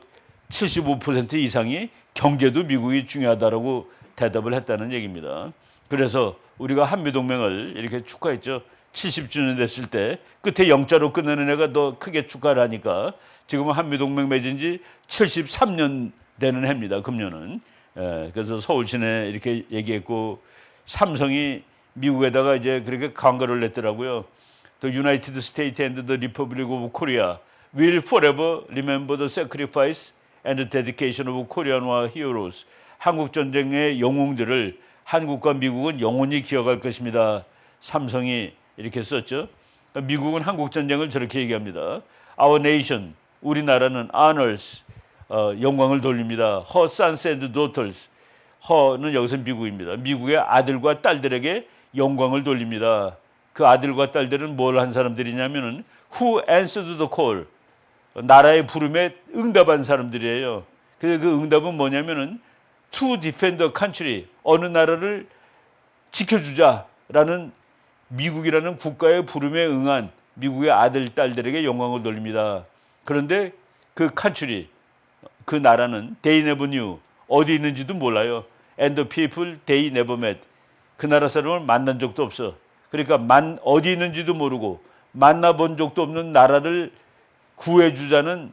75% 이상이 경제도 미국이 중요하다라고 대답을 했다는 얘기입니다. 그래서 우리가 한미동맹을 이렇게 축하했죠. 70주년 됐을 때 끝에 영자로 끝내는 애가 더 크게 축하를 하니까 지금은 한미동맹 맺은 지 73년 되는 해입니다. 금년은. 그래서 서울 시내 이렇게 얘기했고 삼성이 미국에다가 이제 그렇게 광고를 냈더라고요. The United States and the Republic of Korea will forever remember the sacrifice and the dedication of Korean War heroes. 한국 전쟁의 영웅들을 한국과 미국은 영원히 기억할 것입니다. 삼성이 이렇게 썼죠. 미국은 한국 전쟁을 저렇게 얘기합니다. Our nation, 우리나라는 honors, 영광을 돌립니다. Her sons and daughters. her는 여기서 미국입니다. 미국의 아들과 딸들에게 영광을 돌립니다. 그 아들과 딸들은 뭘 한 사람들이냐면은 who answered the call. 나라의 부름에 응답한 사람들이에요. 그래서 그 응답은 뭐냐면은 to defend the country. 어느 나라를 지켜주자라는 미국이라는 국가의 부름에 응한 미국의 아들, 딸들에게 영광을 돌립니다. 그런데 그 country, 그 나라는 they never knew. 어디 있는지도 몰라요. And the people they never met. 그 나라 사람을 만난 적도 없어. 그러니까 어디 있는지도 모르고 만나본 적도 없는 나라를 구해주자는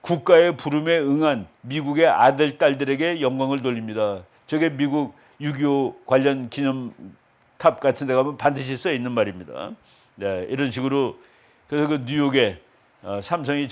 국가의 부름에 응한 미국의 아들, 딸들에게 영광을 돌립니다. 저게 미국 6.25 관련 기념탑 같은 데 가면 반드시 써 있는 말입니다. 네, 이런 식으로 그래서 그 뉴욕에 삼성이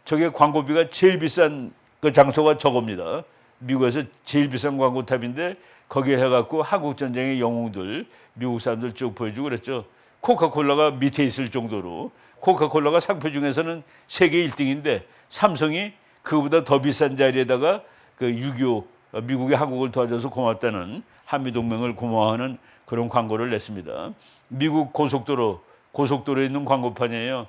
저게 광고비가 제일 비싼 그 장소가 저겁니다. 미국에서 제일 비싼 광고탑인데 거기에 해갖고 한국 전쟁의 영웅들 미국 사람들 쭉 보여주고 그랬죠. 코카콜라가 밑에 있을 정도로 코카콜라가 상표 중에서는 세계 1등인데 삼성이 그보다 더 비싼 자리에다가 그 6.25 미국이 한국을 도와줘서 고맙다는 한미동맹을 고마워하는 그런 광고를 냈습니다. 미국 고속도로에 있는 광고판이에요.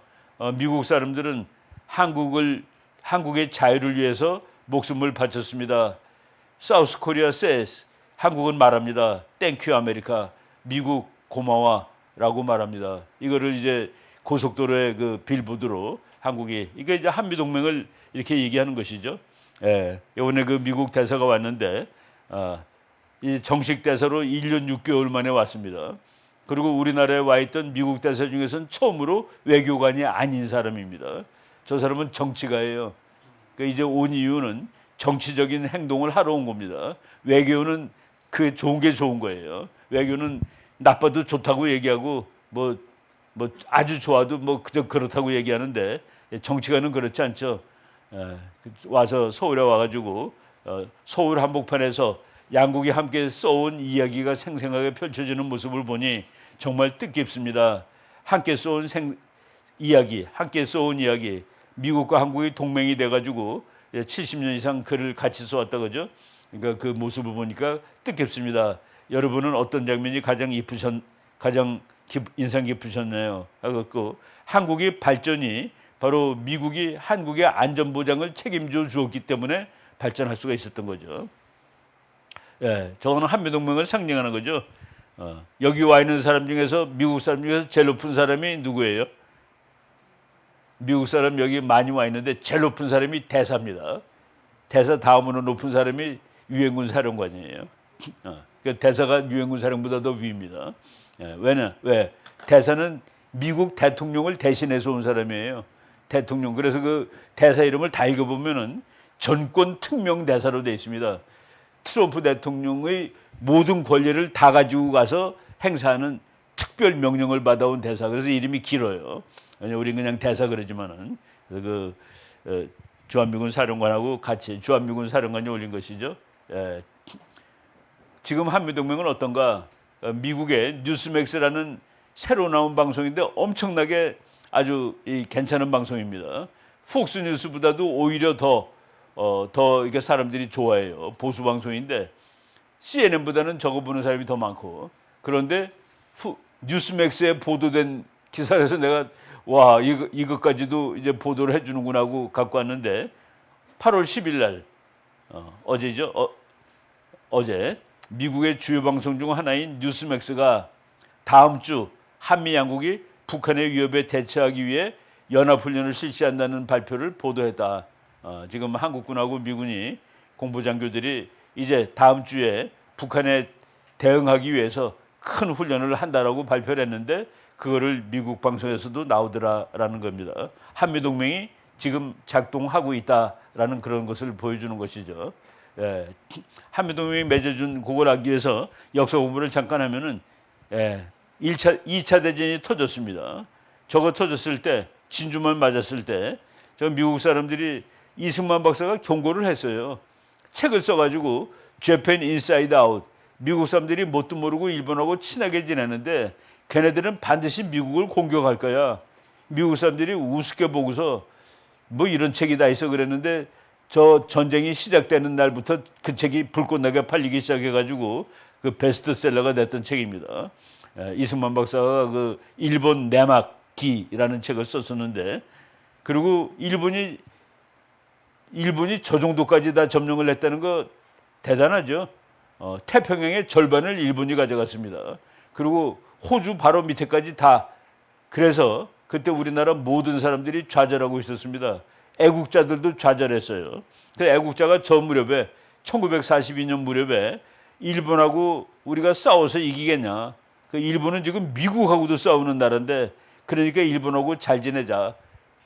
미국 사람들은 한국의 자유를 위해서 목숨을 바쳤습니다. South Korea says 한국은 말합니다. Thank you America. 미국 고마워라고 말합니다. 이거를 이제 고속도로의 그 빌보드로 한국이. 이게 이제 한미 동맹을 이렇게 얘기하는 것이죠. 예, 이번에 그 미국 대사가 왔는데 이 정식 대사로 1년 6개월 만에 왔습니다. 그리고 우리나라에 와 있던 미국 대사 중에서는 처음으로 외교관이 아닌 사람입니다. 저 사람은 정치가예요. 그러니까 이제 온 이유는 정치적인 행동을 하러 온 겁니다. 외교는 그 좋은 게 좋은 거예요. 외교는 나빠도 좋다고 얘기하고 뭐 아주 좋아도 뭐 그저 그렇다고 얘기하는데 정치가는 그렇지 않죠. 와서 서울에 와가지고 서울 한복판에서 양국이 함께 써온 이야기가 생생하게 펼쳐지는 모습을 보니 정말 뜻깊습니다. 함께 써온 이야기, 함께 써온 이야기. 미국과 한국이 동맹이 돼가지고 70년 이상 글을 같이 써왔다 그죠? 그러니까 그 모습을 보니까 뜻깊습니다. 여러분은 어떤 장면이 가장 인상 깊으셨나요? 하고 한국의 발전이 바로 미국이 한국의 안전 보장을 책임져 주었기 때문에 발전할 수가 있었던 거죠. 예, 저거는 한미 동맹을 상징하는 거죠. 여기 와 있는 사람 중에서 미국 사람 중에서 제일 높은 사람이 누구예요? 미국 사람 여기 많이 와 있는데 제일 높은 사람이 대사입니다. 대사 다음으로 높은 사람이 유엔군 사령관이에요. 그러니까 대사가 유엔군 사령보다 더 위입니다. 왜? 대사는 미국 대통령을 대신해서 온 사람이에요. 대통령. 그래서 그 대사 이름을 다 읽어보면은 전권 특명 대사로 되어 있습니다. 트럼프 대통령의 모든 권리를 다 가지고 가서 행사하는 특별 명령을 받아온 대사. 그래서 이름이 길어요. 우리는 그냥 대사 그러지만은 그 주한미군 사령관하고 같이 주한미군 사령관이 올린 것이죠. 지금 한미동맹은 어떤가? 미국의 뉴스맥스라는 새로 나온 방송인데 엄청나게 아주 괜찮은 방송입니다. 폭스뉴스보다도 오히려 더 이게 사람들이 좋아해요. 보수 방송인데 CNN보다는 저거 보는 사람이 더 많고. 그런데 뉴스맥스에 보도된 기사에서 내가 와 이것까지도 이제 보도를 해주는구나 하고 갖고 왔는데 8월 10일 날 어제죠. 어제 미국의 주요 방송 중 하나인 뉴스맥스가 다음 주 한미 양국이 북한의 위협에 대처하기 위해 연합훈련을 실시한다는 발표를 보도했다. 지금 한국군하고 미군이 공보장교들이 이제 다음 주에 북한에 대응하기 위해서 큰 훈련을 한다라고 발표를 했는데 그거를 미국 방송에서도 나오더라라는 겁니다. 한미동맹이 지금 작동하고 있다라는 그런 것을 보여주는 것이죠. 한미동맹이 맺어준 그걸 알기 위해서 역사 공부를 잠깐 하면은 2차 대전이 터졌습니다. 저거 터졌을 때 진주만 맞았을 때 저 미국 사람들이 이승만 박사가 경고를 했어요. 책을 써가지고 Japan Inside Out. 미국 사람들이 뭣도 모르고 일본하고 친하게 지내는데 걔네들은 반드시 미국을 공격할 거야. 미국 사람들이 우습게 보고서 뭐 이런 책이 다 있어 그랬는데 저 전쟁이 시작되는 날부터 그 책이 불꽃나게 팔리기 시작해가지고 그 베스트셀러가 됐던 책입니다. 이승만 박사가 그 일본 내막기라는 책을 썼었는데 그리고 일본이 저 정도까지 다 점령을 했다는 거 대단하죠. 태평양의 절반을 일본이 가져갔습니다. 그리고 호주 바로 밑에까지 다. 그래서 그때 우리나라 모든 사람들이 좌절하고 있었습니다. 애국자들도 좌절했어요. 그 애국자가 저 무렵에 1942년 무렵에 일본하고 우리가 싸워서 이기겠냐. 그 일본은 지금 미국하고도 싸우는 나라인데 그러니까 일본하고 잘 지내자.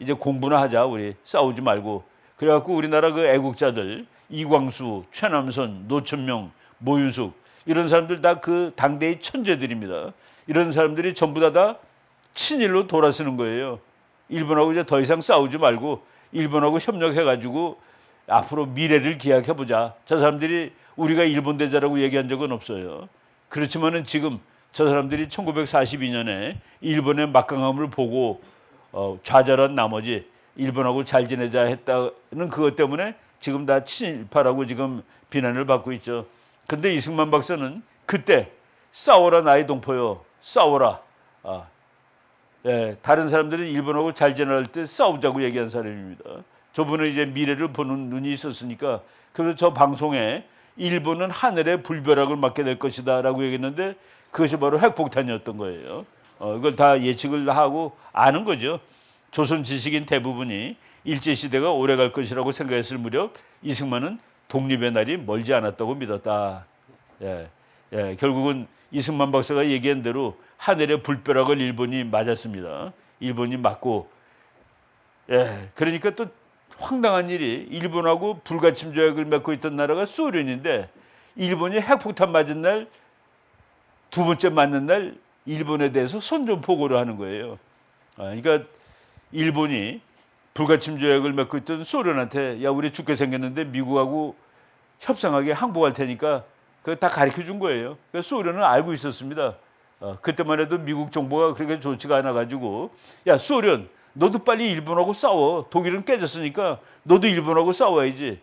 이제 공부나 하자. 우리 싸우지 말고. 그래갖고 우리나라 그 애국자들 이광수, 최남선, 노천명, 모윤숙 이런 사람들 다 그 당대의 천재들입니다. 이런 사람들이 전부 다 친일로 돌아서는 거예요. 일본하고 이제 더 이상 싸우지 말고 일본하고 협력해가지고 앞으로 미래를 기약해보자. 저 사람들이 우리가 일본 대자라고 얘기한 적은 없어요. 그렇지만은 지금 저 사람들이 1942년에 일본의 막강함을 보고 좌절한 나머지 일본하고 잘 지내자 했다는 그것 때문에 지금 다 친일파라고 지금 비난을 받고 있죠. 근데 이승만 박사는 그때 싸워라 나의 동포요. 싸워라. 다른 사람들은 일본하고 잘 지낼 때 싸우자고 얘기한 사람입니다. 저분은 이제 미래를 보는 눈이 있었으니까 그래서 저 방송에 일본은 하늘의 불벼락을 맞게 될 것이다 라고 얘기했는데 그것이 바로 핵폭탄이었던 거예요. 이걸 다 예측을 하고 아는 거죠. 조선 지식인 대부분이 일제시대가 오래갈 것이라고 생각했을 무렵 이승만은 독립의 날이 멀지 않았다고 믿었다. 결국은 이승만 박사가 얘기한 대로 하늘의 불벼락을 일본이 맞았습니다. 일본이 맞고, 그러니까 또 황당한 일이 일본하고 불가침 조약을 맺고 있던 나라가 소련인데 일본이 핵폭탄 맞은 날, 두 번째 맞는 날 일본에 대해서 선전포고를 하는 거예요. 그러니까 일본이 불가침 조약을 맺고 있던 소련한테 야 우리 죽게 생겼는데 미국하고 협상하게 항복할 테니까 그거 다 가르쳐 준 거예요. 그러니까 소련은 알고 있었습니다. 그때만 해도 미국 정부가 그렇게 좋지가 않아가지고 야 소련 너도 빨리 일본하고 싸워. 독일은 깨졌으니까 너도 일본하고 싸워야지.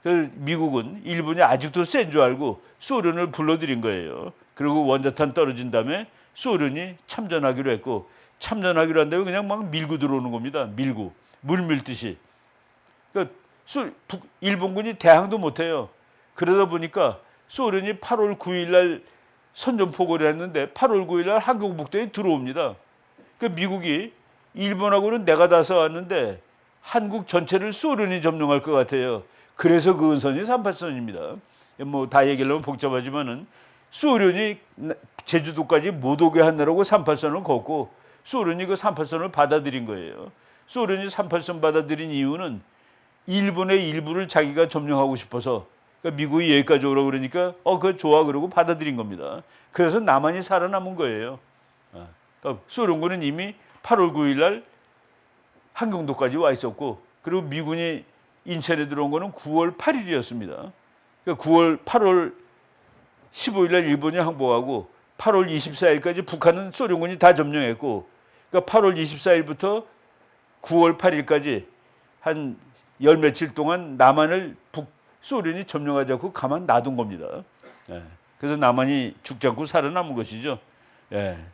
그 미국은 일본이 아직도 센 줄 알고 소련을 불러들인 거예요. 그리고 원자탄 떨어진 다음에 소련이 참전하기로 했고 참전하기로 한 다음에 그냥 막 밀고 들어오는 겁니다. 밀고 물 밀듯이. 그러니까 일본군이 대항도 못해요. 그러다 보니까 소련이 8월 9일 날 선전포고를 했는데 8월 9일 날 한국 북도에 들어옵니다. 그러니까 미국이 일본하고는 내가 다 싸웠는데 한국 전체를 소련이 점령할 것 같아요. 그래서 그 은선이 38선입니다. 뭐 다 얘기하려면 복잡하지만은 소련이 제주도까지 못 오게 하느라고 38선을 걷고 소련이 그 38선을 받아들인 거예요. 소련이 38선 받아들인 이유는 일본의 일부를 자기가 점령하고 싶어서 그러니까 미국이 여기까지 오라고 그러니까 그거 좋아 그러고 받아들인 겁니다. 그래서 남한이 살아남은 거예요. 그러니까 소련군은 이미 8월 9일 날 한경도까지 와 있었고 그리고 미군이 인천에 들어온 거는 9월 8일이었습니다. 그러니까 8월 15일 날 일본이 항복하고 8월 24일까지 북한은 소련군이 다 점령했고 그러니까 8월 24일부터 9월 8일까지 한 열 며칠 동안 남한을 소련이 점령하지 않고 가만 놔둔 겁니다. 그래서 남한이 죽지 않고 살아남은 것이죠.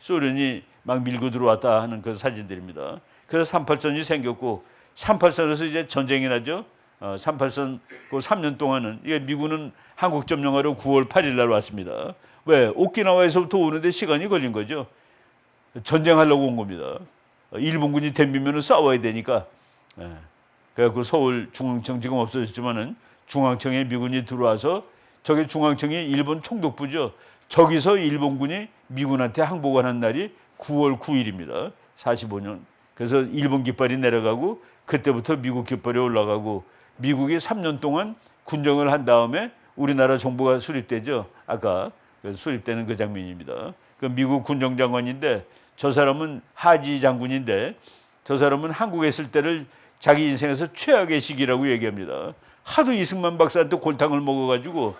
소련이 막 밀고 들어왔다 하는 그 사진들입니다. 그래서 38선이 생겼고 38선에서 이제 전쟁이 나죠. 38선 그 3년 동안은 이게 미군은 한국 점령하러 9월 8일 날 왔습니다. 왜? 오키나와에서부터 오는데 시간이 걸린 거죠. 전쟁하려고 온 겁니다. 일본군이 덤비면 싸워야 되니까. 그래갖고 서울 중앙청 지금 없어졌지만은 중앙청에 미군이 들어와서 저게 중앙청이 일본 총독부죠. 저기서 일본군이 미군한테 항복을 한 날이 9월 9일입니다. 45년. 그래서 일본 깃발이 내려가고 그때부터 미국 깃발이 올라가고 미국이 3년 동안 군정을 한 다음에 우리나라 정부가 수립되죠. 아까 수립되는 그 장면입니다. 그 미국 군정장관인데 저 사람은 하지 장군인데 저 사람은 한국에 있을 때를 자기 인생에서 최악의 시기라고 얘기합니다. 하도 이승만 박사한테 골탕을 먹어가지고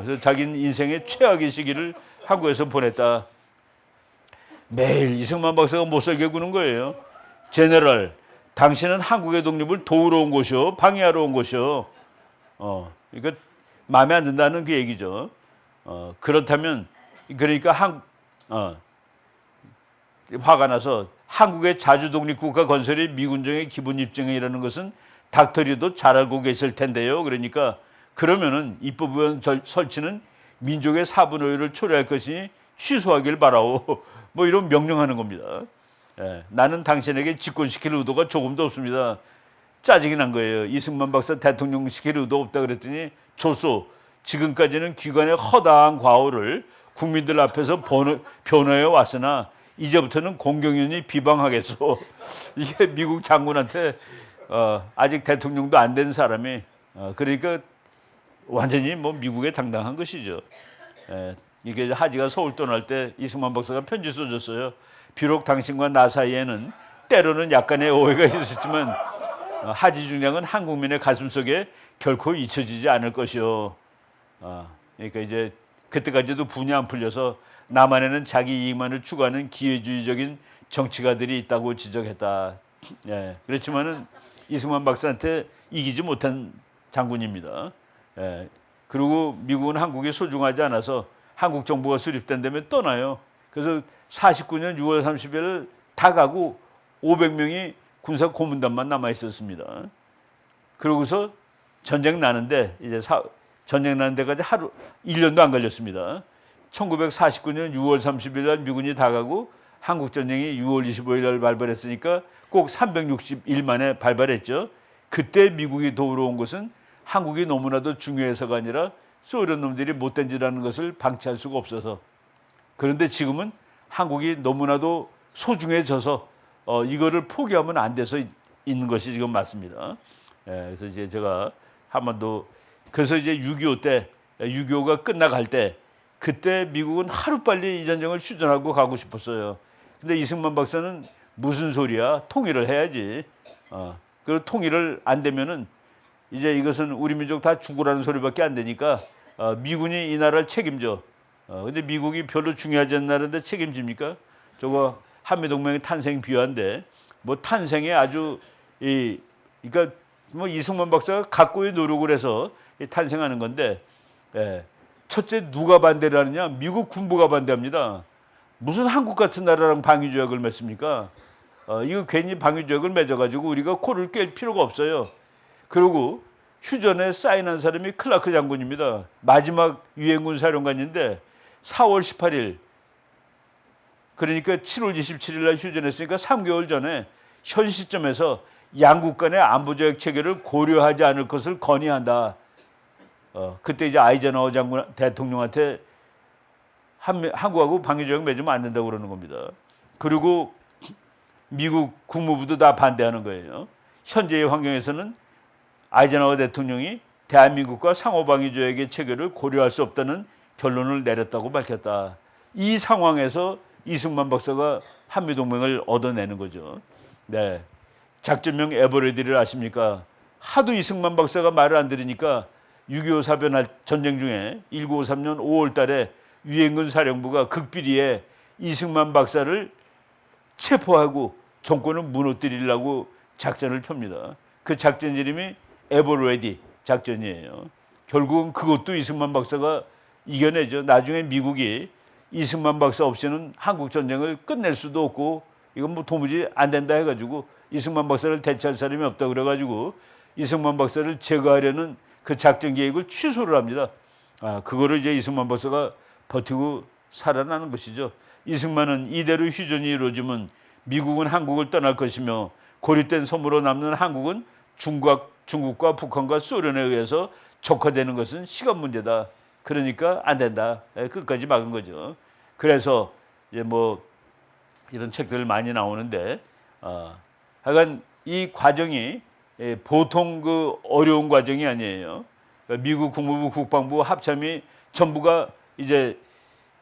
그래서 자기 인생의 최악의 시기를 한국에서 보냈다. 매일 이승만 박사가 못 살게 구는 거예요. 제너럴, 당신은 한국의 독립을 도우러 온 것이요, 방해하러 온 것이요. 이거 마음에 안 든다는 그 얘기죠. 그렇다면 그러니까 화가 나서 한국의 자주독립국가 건설이 미군정의 기본 입장이라는 것은 닥터리도 잘 알고 계실 텐데요. 그러니까 그러면은 입법의원 설치는 민족의 4분의 1을 초래할 것이니 취소하길 바라오. 뭐 이런 명령하는 겁니다. 나는 당신에게 집권시킬 의도가 조금도 없습니다. 짜증이 난 거예요. 이승만 박사 대통령 시킬 의도 없다 그랬더니 좋소. 지금까지는 기관의 허다한 과오를 국민들 앞에서 변호해 왔으나 이제부터는 공경연히 비방하겠소. 이게 미국 장군한테 아직 대통령도 안 된 사람이 그러니까 완전히 뭐 미국에 당당한 것이죠. 이게 하지가 서울 떠날 때 이승만 박사가 편지 써줬어요. 비록 당신과 나 사이에는 때로는 약간의 오해가 있었지만 하지 중량은 한국민의 가슴속에 결코 잊혀지지 않을 것이요. 그러니까 이제 그때까지도 분이 안 풀려서 남한에는 자기 이익만을 추구하는 기회주의적인 정치가들이 있다고 지적했다. 그렇지만은 이승만 박사한테 이기지 못한 장군입니다. 그리고 미국은 한국이 소중하지 않아서 한국 정부가 수립된 다음에 떠나요. 그래서 49년 6월 30일 다 가고 500명이 군사 고문단만 남아 있었습니다. 그러고서 전쟁 나는데 이제 전쟁 나는 데까지 1년도 안 걸렸습니다. 1949년 6월 30일 날 미군이 다 가고 한국 전쟁이 6월 25일 날 발발했으니까 꼭 360일 만에 발발했죠. 그때 미국이 도우러 온 것은 한국이 너무나도 중요해서가 아니라 소련 놈들이 못된 짓하는 것을 방치할 수가 없어서. 그런데 지금은 한국이 너무나도 소중해져서 이거를 포기하면 안 돼서 있는 것이 지금 맞습니다. 그래서 이제 제가 한번도 그래서 이제 6.25 때 6.25가 끝나갈 때 그때 미국은 하루빨리 이 전쟁을 휴전하고 가고 싶었어요. 근데 이승만 박사는 무슨 소리야? 통일을 해야지. 그리고 통일을 안 되면은 이제 이것은 우리 민족 다 죽으라는 소리밖에 안 되니까 미군이 이 나라를 책임져. 근데 미국이 별로 중요하지 않는 나라인데 책임집니까? 저거 한미동맹의 탄생 비화인데 뭐 탄생에 아주 그러니까 뭐 이승만 박사가 각고의 노력을 해서 탄생하는 건데 첫째 누가 반대를 하느냐? 미국 군부가 반대합니다. 무슨 한국 같은 나라랑 방위조약을 맺습니까? 이거 괜히 방위조약을 맺어가지고 우리가 코를 깰 필요가 없어요. 그리고 휴전에 사인한 사람이 클라크 장군입니다. 마지막 유엔군 사령관인데 4월 18일 그러니까 7월 27일 날 휴전했으니까 3개월 전에 현 시점에서 양국 간의 안보조약 체결을 고려하지 않을 것을 건의한다. 그때 이제 아이젠하워 장군 대통령한테 한국하고 방위조약 맺으면 안 된다고 그러는 겁니다. 그리고 미국 국무부도 다 반대하는 거예요. 현재의 환경에서는 아이젠하워 대통령이 대한민국과 상호방위조약의 체결을 고려할 수 없다는 결론을 내렸다고 밝혔다. 이 상황에서 이승만 박사가 한미동맹을 얻어내는 거죠. 네, 작전명 에버레디를 아십니까? 하도 이승만 박사가 말을 안 들으니까 6.25 사변 전쟁 중에 1953년 5월 달에 유엔군 사령부가 극비리에 이승만 박사를 체포하고 정권을 무너뜨리려고 작전을 펴니다. 그 작전 이름이 에버레디 작전이에요. 결국은 그것도 이승만 박사가 이겨내죠. 나중에 미국이 이승만 박사 없이는 한국 전쟁을 끝낼 수도 없고 이건 뭐 도무지 안 된다 해가지고 이승만 박사를 대체할 사람이 없다 그래가지고 이승만 박사를 제거하려는 그 작전 계획을 취소를 합니다. 그거를 이제 이승만 박사가 버티고 살아나는 것이죠. 이승만은 이대로 휴전이 이루어지면 미국은 한국을 떠날 것이며 고립된 섬으로 남는 한국은 중국과 북한과 소련에 의해서 적화되는 것은 시간 문제다. 그러니까 안 된다. 끝까지 막은 거죠. 그래서 이제 뭐 이런 책들 많이 나오는데 하여간 이 과정이 보통 그 어려운 과정이 아니에요. 미국 국무부 국방부 합참이 전부가 이제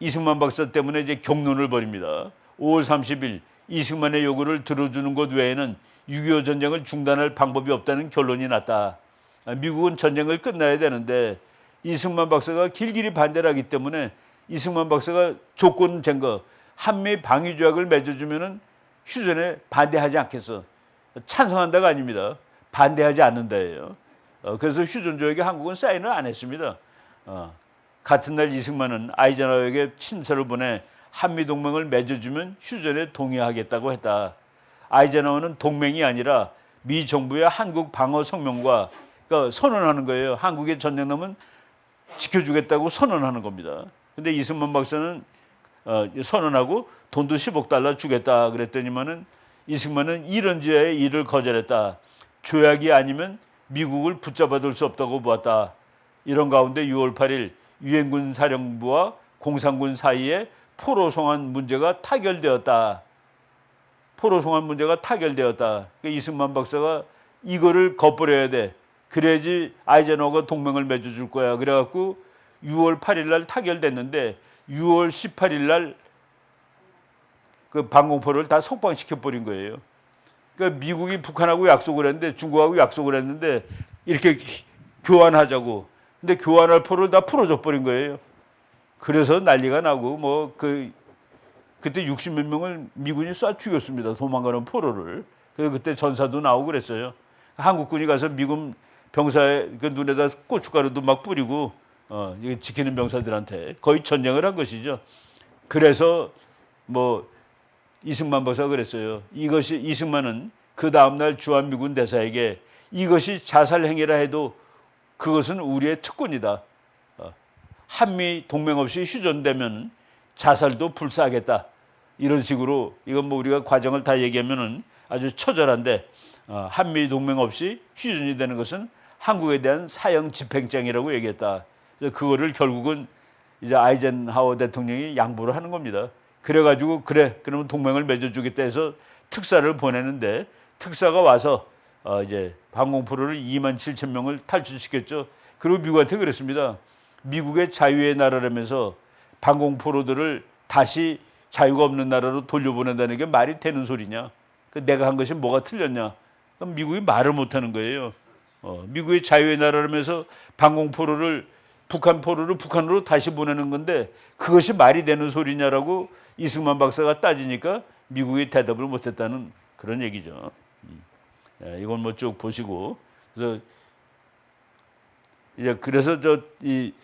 이승만 박사 때문에 이제 격론을 벌입니다. 5월 30일 이승만의 요구를 들어주는 것 외에는 6.25 전쟁을 중단할 방법이 없다는 결론이 났다. 미국은 전쟁을 끝나야 되는데 이승만 박사가 길길이 반대를 하기 때문에 이승만 박사가 조건 쟁거 한미 방위조약을 맺어주면은 휴전에 반대하지 않겠어. 찬성한다가 아닙니다. 반대하지 않는다예요. 그래서 휴전 조약에 한국은 사인을 안 했습니다. 같은 날 이승만은 아이젠하워에게 친서를 보내 한미 동맹을 맺어주면 휴전에 동의하겠다고 했다. 아이젠하워는 동맹이 아니라 미 정부의 한국 방어 성명과 그러니까 선언하는 거예요. 한국의 전쟁남은 지켜주겠다고 선언하는 겁니다. 근데 이승만 박사는 선언하고 돈도 10억 달러 주겠다 그랬더니만은 이승만은 이런지의 일을 거절했다. 조약이 아니면 미국을 붙잡아둘 수 없다고 보았다. 이런 가운데 6월 8일 유엔군 사령부와 공산군 사이에 포로송환 문제가 타결되었다. 포로송환 문제가 타결되었다. 그러니까 이승만 박사가 이거를 거부해야 돼. 그래야지 아이젠하워가 동맹을 맺어줄 거야. 그래갖고 6월 8일 날 타결됐는데 6월 18일 날 그 방공포를 다 석방시켜 버린 거예요. 그러니까 미국이 북한하고 약속을 했는데 중국하고 약속을 했는데 이렇게 교환하자고. 근데 교환할 포를 다 풀어줘 버린 거예요. 그래서 난리가 나고 뭐 그때 60몇 명을 미군이 쏴 죽였습니다. 도망가는 포로를. 그래서 그때 전사도 나오고 그랬어요. 한국군이 가서 미군 병사의 그 눈에다 고춧가루도 막 뿌리고 지키는 병사들한테 거의 전쟁을 한 것이죠. 그래서 뭐 이승만 박사가 그랬어요. 이것이 이승만은 그 다음날 주한미군 대사에게 이것이 자살 행위라 해도 그것은 우리의 특권이다. 한미 동맹 없이 휴전되면 자살도 불사하겠다. 이런 식으로 이건 뭐 우리가 과정을 다 얘기하면은 아주 처절한데 한미 동맹 없이 휴전이 되는 것은 한국에 대한 사형 집행장이라고 얘기했다. 그래서 그거를 결국은 이제 아이젠하워 대통령이 양보를 하는 겁니다. 그래가지고 그래 그러면 동맹을 맺어주겠다 해서 특사를 보내는데 특사가 와서 이제 방공포로를 2만 7천 명을 탈출시켰죠. 그리고 미국한테 그랬습니다. 미국의 자유의 나라라면서 방공포로들을 다시 자유가 없는 나라로 돌려보낸다는 게 말이 되는 소리냐? 내가 한 것이 뭐가 틀렸냐? 그럼 미국이 말을 못하는 거예요. 미국의 자유의 나라라면서 방공포로를 북한 포로를 북한으로 다시 보내는 건데 그것이 말이 되는 소리냐라고 이승만 박사가 따지니까 미국이 대답을 못했다는 그런 얘기죠. 이건 뭐 쭉 보시고 그래서 이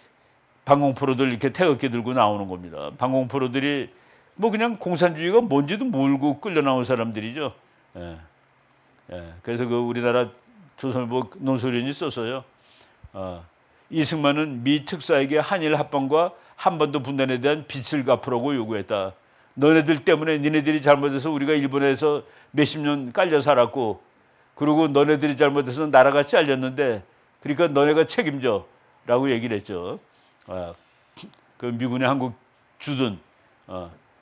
방공포로들 이렇게 태극기 들고 나오는 겁니다. 방공포로들이 뭐 그냥 공산주의가 뭔지도 모르고 끌려 나온 사람들이죠. 그래서 그 우리나라 조선일보 논설위원이 썼어요. 이승만은 미 특사에게 한일 합방과 한반도 분단에 대한 빚을 갚으라고 요구했다. 너네들 때문에 니네들이 잘못해서 우리가 일본에서 몇십 년 깔려 살았고 그리고 너네들이 잘못해서 나라가 잘렸는데 그러니까 너네가 책임져라고 얘기를 했죠. 그 미군의 한국 주둔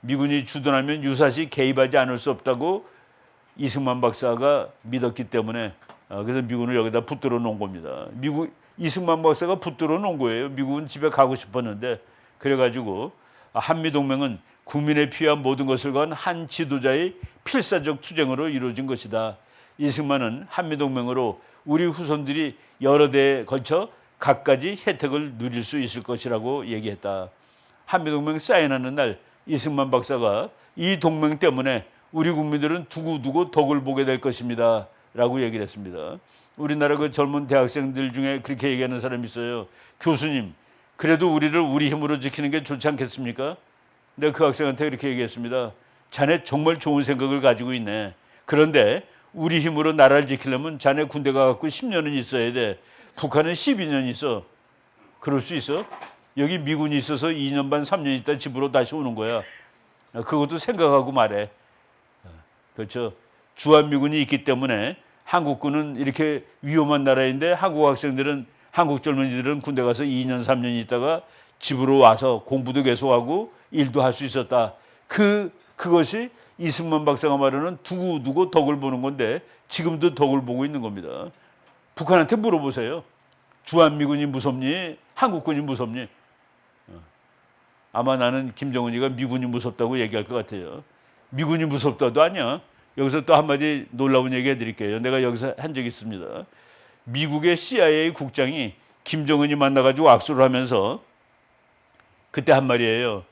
미군이 주둔하면 유사시 개입하지 않을 수 없다고 이승만 박사가 믿었기 때문에 그래서 미군을 여기다 붙들어 놓은 겁니다. 이승만 박사가 붙들어 놓은 거예요. 미국은 집에 가고 싶었는데 그래가지고 한미동맹은 국민의 피와 모든 것을 건 한 지도자의 필사적 투쟁으로 이루어진 것이다. 이승만은 한미동맹으로 우리 후손들이 여러 대에 걸쳐 갖가지 혜택을 누릴 수 있을 것이라고 얘기했다. 한미동맹 사인하는 날 이승만 박사가 이 동맹 때문에 우리 국민들은 두고두고 덕을 보게 될 것입니다. 라고 얘기를 했습니다. 우리나라 그 젊은 대학생들 중에 그렇게 얘기하는 사람이 있어요. 교수님, 그래도 우리를 우리 힘으로 지키는 게 좋지 않겠습니까? 내가 그 학생한테 그렇게 얘기했습니다. 자네 정말 좋은 생각을 가지고 있네. 그런데 우리 힘으로 나라를 지키려면 자네 군대 가갖고 10년은 있어야 돼. 북한은 12년 있어. 그럴 수 있어? 여기 미군이 있어서 2년 반, 3년 있다 집으로 다시 오는 거야. 그것도 생각하고 말해. 그렇죠. 주한미군이 있기 때문에 한국군은 이렇게 위험한 나라인데 한국 학생들은 한국 젊은이들은 군대 가서 2년, 3년 있다가 집으로 와서 공부도 계속하고 일도 할 수 있었다. 그것이 이승만 박사가 말하는 두고 덕을 보는 건데 지금도 덕을 보고 있는 겁니다. 북한한테 물어보세요. 주한미군이 무섭니? 한국군이 무섭니? 아마 나는 김정은이가 미군이 무섭다고 얘기할 것 같아요. 미군이 무섭다도 아니야. 여기서 또 한마디 놀라운 얘기 해드릴게요. 내가 여기서 한 적이 있습니다. 미국의 CIA 국장이 김정은이 만나가지고 악수를 하면서 그때 한 말이에요.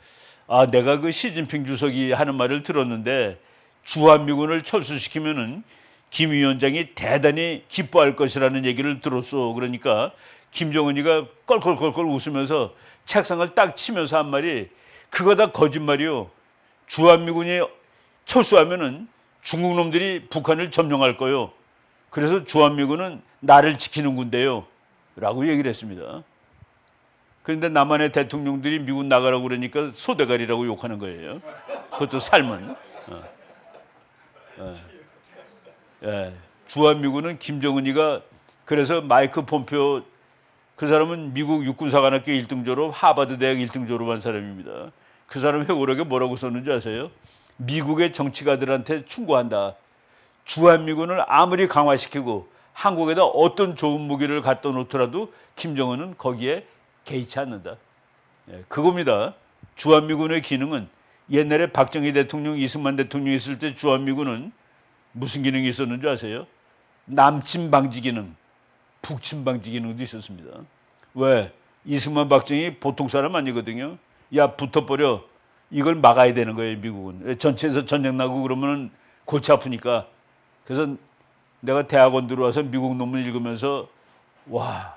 내가 그 시진핑 주석이 하는 말을 들었는데 주한미군을 철수시키면은 김 위원장이 대단히 기뻐할 것이라는 얘기를 들었어. 그러니까 김정은이가 껄껄껄껄 웃으면서 책상을 딱 치면서 한 말이 그거 다 거짓말이요. 주한미군이 철수하면은 중국 놈들이 북한을 점령할 거요. 그래서 주한미군은 나를 지키는 군대요. 라고 얘기를 했습니다. 그런데 남한의 대통령들이 미군 나가라고 그러니까 소대가리라고 욕하는 거예요. 그것도 삶은. 주한미군은 김정은이가 그래서 마이크 폼페오 그 사람은 미국 육군사관학교 1등 졸업, 하버드 대학 1등 졸업한 사람입니다. 그 사람 회고록에 뭐라고 썼는지 아세요? 미국의 정치가들한테 충고한다. 주한미군을 아무리 강화시키고 한국에다 어떤 좋은 무기를 갖다 놓더라도 김정은은 거기에 개의치 않는다. 그겁니다. 주한미군의 기능은 옛날에 박정희 대통령, 이승만 대통령이 있을 때 주한미군은 무슨 기능이 있었는지 아세요? 남침 방지 기능, 북침 방지 기능도 있었습니다. 왜? 이승만 박정희 보통 사람 아니거든요. 야, 붙어버려. 이걸 막아야 되는 거예요, 미국은. 전체에서 전쟁 나고 그러면 골치 아프니까. 그래서 내가 대학원 들어와서 미국 논문 읽으면서 와,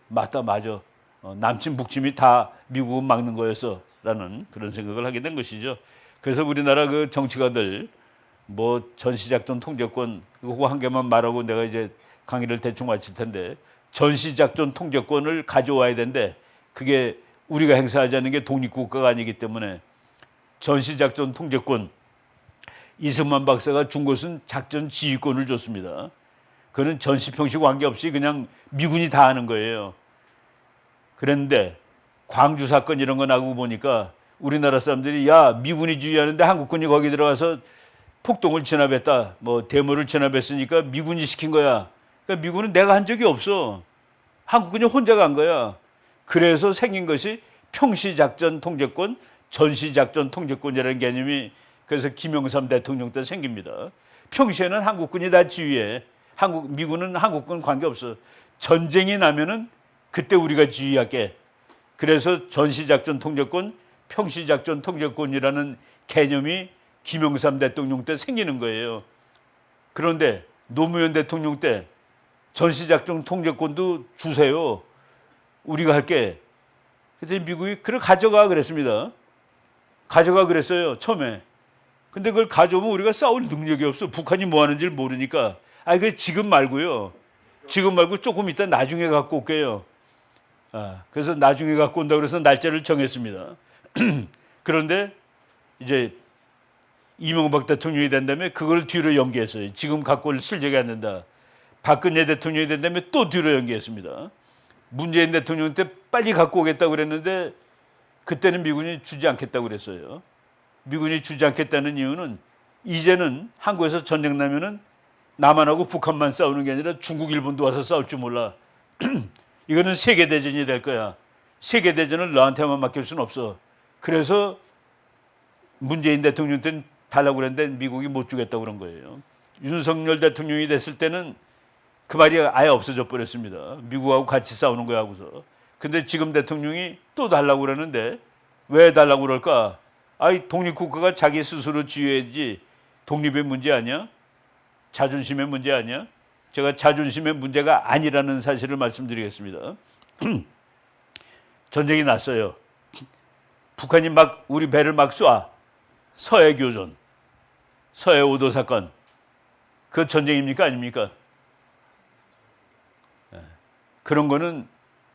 맞다, 맞아. 남침 북침이 다 미국은 막는 거였어. 라는 그런 생각을 하게 된 것이죠. 그래서 우리나라 그 정치가들 뭐 전시작전 통제권 그거 한 개만 말하고 내가 이제 강의를 대충 마칠 텐데 전시작전 통제권을 가져와야 되는데 그게 우리가 행사하자는 게 독립국가가 아니기 때문에 전시작전 통제권, 이승만 박사가 준 것은 작전 지휘권을 줬습니다. 그는 전시평시 관계없이 그냥 미군이 다 하는 거예요. 그런데 광주 사건 이런 거 나고 보니까 우리나라 사람들이 야 미군이 지휘하는데 한국군이 거기 들어가서 폭동을 진압했다, 뭐 데모를 진압했으니까 미군이 시킨 거야. 그러니까 미군은 내가 한 적이 없어. 한국군이 혼자 간 거야. 그래서 생긴 것이 평시작전 통제권, 전시작전 통제권이라는 개념이 그래서 김영삼 대통령 때 생깁니다. 평시에는 한국군이 다 지휘해. 미군은 한국군 관계없어. 전쟁이 나면은 그때 우리가 지휘할게. 그래서 전시작전 통제권, 평시작전 통제권이라는 개념이 김영삼 대통령 때 생기는 거예요. 그런데 노무현 대통령 때 전시작전 통제권도 주세요. 우리가 할게. 그때 미국이 그래 가져가 그랬습니다. 가져가 그랬어요 처음에. 근데 그걸 가져오면 우리가 싸울 능력이 없어. 북한이 뭐 하는지를 모르니까. 그 지금 말고요. 지금 말고 조금 이따 나중에 갖고 올게요. 그래서 나중에 갖고 온다고 그래서 날짜를 정했습니다. 그런데 이제 이명박 대통령이 된 다음에 그걸 뒤로 연기했어요. 지금 갖고 올 실력이 안 된다. 박근혜 대통령이 된 다음에 또 뒤로 연기했습니다. 문재인 대통령 때 빨리 갖고 오겠다고 그랬는데 그때는 미군이 주지 않겠다고 그랬어요. 미군이 주지 않겠다는 이유는 이제는 한국에서 전쟁 나면은 남한하고 북한만 싸우는 게 아니라 중국, 일본도 와서 싸울 줄 몰라. 이거는 세계대전이 될 거야. 세계대전을 너한테만 맡길 수는 없어. 그래서 문재인 대통령 때는 달라고 그랬는데 미국이 못 주겠다고 그런 거예요. 윤석열 대통령이 됐을 때는 그 말이 아예 없어져 버렸습니다. 미국하고 같이 싸우는 거야 하고서. 근데 지금 대통령이 또 달라고 그러는데 왜 달라고 그럴까? 독립국가가 자기 스스로 지휘해야지. 독립의 문제 아니야? 자존심의 문제 아니야? 제가 자존심의 문제가 아니라는 사실을 말씀드리겠습니다. 전쟁이 났어요. 북한이 막 우리 배를 막 쏴. 서해 교전, 서해 5도 사건. 그 전쟁입니까 아닙니까? 그런 거는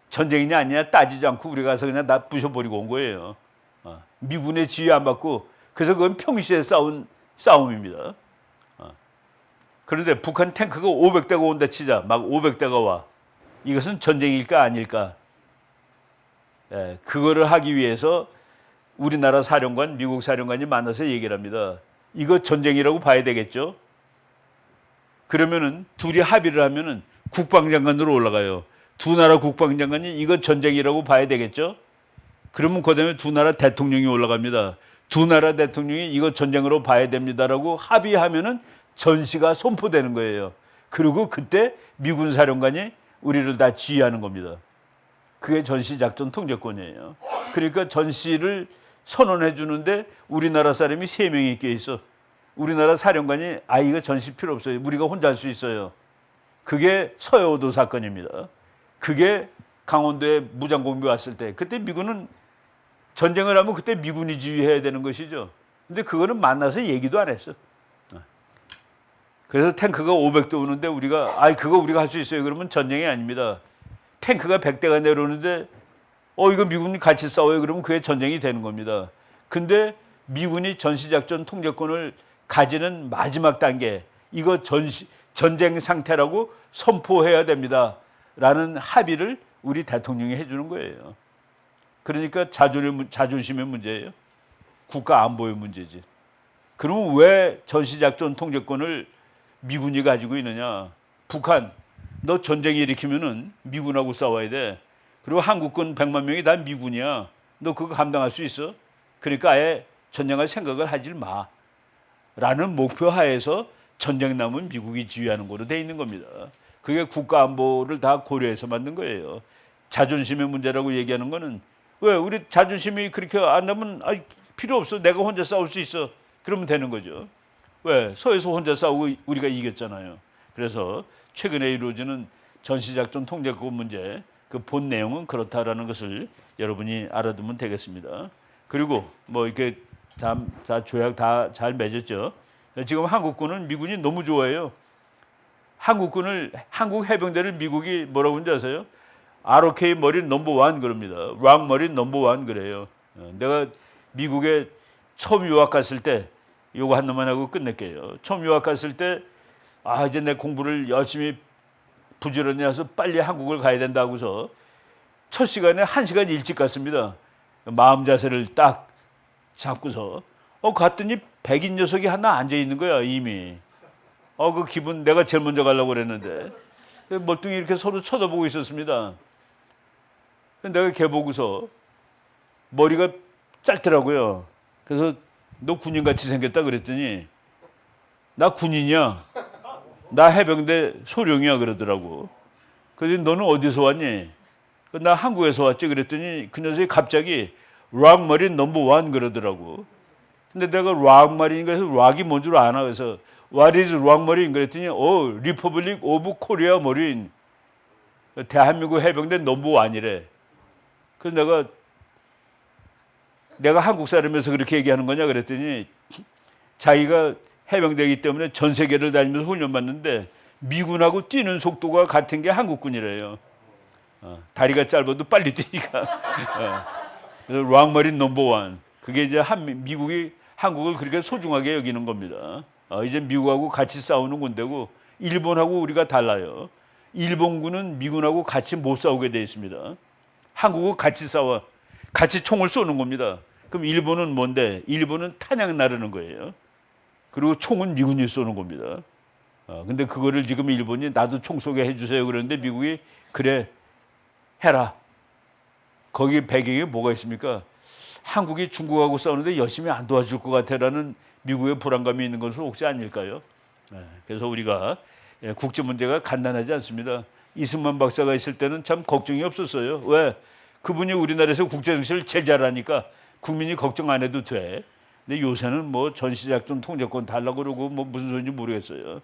전쟁이냐 아니냐 따지지 않고 우리가 가서 그냥 다 부셔버리고 온 거예요. 미군의 지휘 안 받고. 그래서 그건 평시에 싸운 싸움입니다. 그런데 북한 탱크가 500대가 온다 치자. 막 500대가 와. 이것은 전쟁일까 아닐까? 그거를 하기 위해서 우리나라 사령관, 미국 사령관이 만나서 얘기를 합니다. 이거 전쟁이라고 봐야 되겠죠? 그러면은 둘이 합의를 하면은 국방장관으로 올라가요. 두 나라 국방장관이 이거 전쟁이라고 봐야 되겠죠? 그러면 그다음에 두 나라 대통령이 올라갑니다. 두 나라 대통령이 이거 전쟁으로 봐야 됩니다라고 합의하면은 전시가 선포되는 거예요. 그리고 그때 미군 사령관이 우리를 다 지휘하는 겁니다. 그게 전시작전 통제권이에요. 그러니까 전시를 선언해 주는데 우리나라 사람이 3명이 껴 있어. 우리나라 사령관이 이거 전시 필요 없어요. 우리가 혼자 할 수 있어요. 그게 서해오도 사건입니다. 그게 강원도에 무장공비 왔을 때 그때 미군은 전쟁을 하면 그때 미군이 지휘해야 되는 것이죠. 근데 그거는 만나서 얘기도 안 했어. 그래서 탱크가 500대 오는데 우리가 그거 우리가 할 수 있어요. 그러면 전쟁이 아닙니다. 탱크가 100대가 내려오는데 이거 미군이 같이 싸워요. 그러면 그게 전쟁이 되는 겁니다. 근데 미군이 전시작전 통제권을 가지는 마지막 단계, 이거 전쟁 상태라고 선포해야 됩니다. 라는 합의를 우리 대통령이 해주는 거예요. 그러니까 자존심의 문제예요. 국가 안보의 문제지. 그러면 왜 전시작전 통제권을 미군이 가지고 있느냐? 북한, 너 전쟁 일으키면은 미군하고 싸워야 돼. 그리고 한국군 100만 명이 다 미군이야. 너 그거 감당할 수 있어? 그러니까 아예 전쟁할 생각을 하질 마. 라는 목표 하에서 전쟁 나면 미국이 지휘하는 거로 돼 있는 겁니다. 그게 국가 안보를 다 고려해서 만든 거예요. 자존심의 문제라고 얘기하는 거는 왜 우리 자존심이 그렇게 안 나면 필요 없어. 내가 혼자 싸울 수 있어. 그러면 되는 거죠. 왜? 서해에서 혼자 싸우고 우리가 이겼잖아요. 그래서 최근에 이루어지는 전시작전 통제권 문제 그 본 내용은 그렇다라는 것을 여러분이 알아두면 되겠습니다. 그리고 뭐 이렇게 다 조약 다 잘 맺었죠. 지금 한국군은 미군이 너무 좋아해요. 한국 해병대를 미국이 뭐라고 하는지 아세요? ROK 머린 넘버 1 그럽니다. 락 머린 넘버 1 그래요. 내가 미국에 처음 유학 갔을 때 요거 한 놈만 하고 끝낼게요. 처음 유학 갔을 때 이제 내 공부를 열심히 부지런히 해서 빨리 한국을 가야 된다고서 첫 시간에 1시간 일찍 갔습니다. 마음 자세를 딱 잡고서 갔더니 백인 녀석이 하나 앉아 있는 거야 이미. 그 기분 내가 제일 먼저 가려고 그랬는데 멀뚱히 이렇게 서로 쳐다보고 있었습니다. 내가 걔 보고서 머리가 짧더라고요. 그래서 너 군인같이 생겼다 그랬더니 나 군인이야. 나 해병대 소령이야 그러더라고. 그래서 너는 어디서 왔니? 나 한국에서 왔지 그랬더니 그 녀석이 갑자기 락머린 넘버 1 그러더라고. 근데 내가 락머린 그래서 락이 뭔 줄 아나 그래서 What is 락머린 그랬더니 리퍼블릭 오브 코리아 머린 대한민국 해병대 넘버 1이래. 그래서 내가 한국 사람이어서 그렇게 얘기하는 거냐 그랬더니 자기가 해병대이기 때문에 전 세계를 다니면서 훈련받는데 미군하고 뛰는 속도가 같은 게 한국군이래요. 다리가 짧아도 빨리 뛰니까. 그래서 락머린 넘버 1. 그게 이제 미국이 한국을 그렇게 소중하게 여기는 겁니다. 이제 미국하고 같이 싸우는 군대고 일본하고 우리가 달라요. 일본군은 미군하고 같이 못 싸우게 돼 있습니다. 한국은 같이 싸워. 같이 총을 쏘는 겁니다. 그럼 일본은 뭔데? 일본은 탄약 나르는 거예요. 그리고 총은 미군이 쏘는 겁니다. 근데 그거를 지금 일본이 나도 총 쏘게 해주세요 그러는데 미국이 그래 해라. 거기 배경에 뭐가 있습니까? 한국이 중국하고 싸우는데 열심히 안 도와줄 것 같아라는 미국의 불안감이 있는 것은 혹시 아닐까요? 그래서 우리가 국제 문제가 간단하지 않습니다. 이승만 박사가 있을 때는 참 걱정이 없었어요. 왜? 그분이 우리나라에서 국제정치를 제일 잘하니까 국민이 걱정 안 해도 돼. 근데 요새는 뭐 전시작전 통제권 달라고 그러고 뭐 무슨 소리인지 모르겠어요.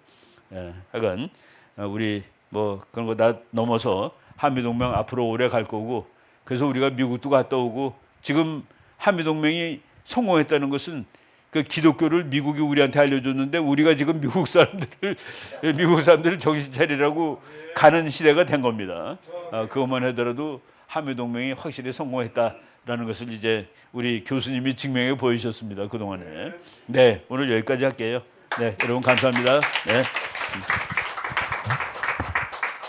하여간 우리 뭐 그런 거 다 넘어서 한미동맹 앞으로 오래 갈 거고 그래서 우리가 미국도 갔다 오고 지금 한미동맹이 성공했다는 것은 그 기독교를 미국이 우리한테 알려줬는데 우리가 지금 미국 사람들을 정신 차리라고 가는 시대가 된 겁니다. 그것만 하더라도 한미동맹이 확실히 성공했다라는 것을 이제 우리 교수님이 증명해 보이셨습니다. 그동안에. 네, 오늘 여기까지 할게요. 네, 여러분 감사합니다. 네.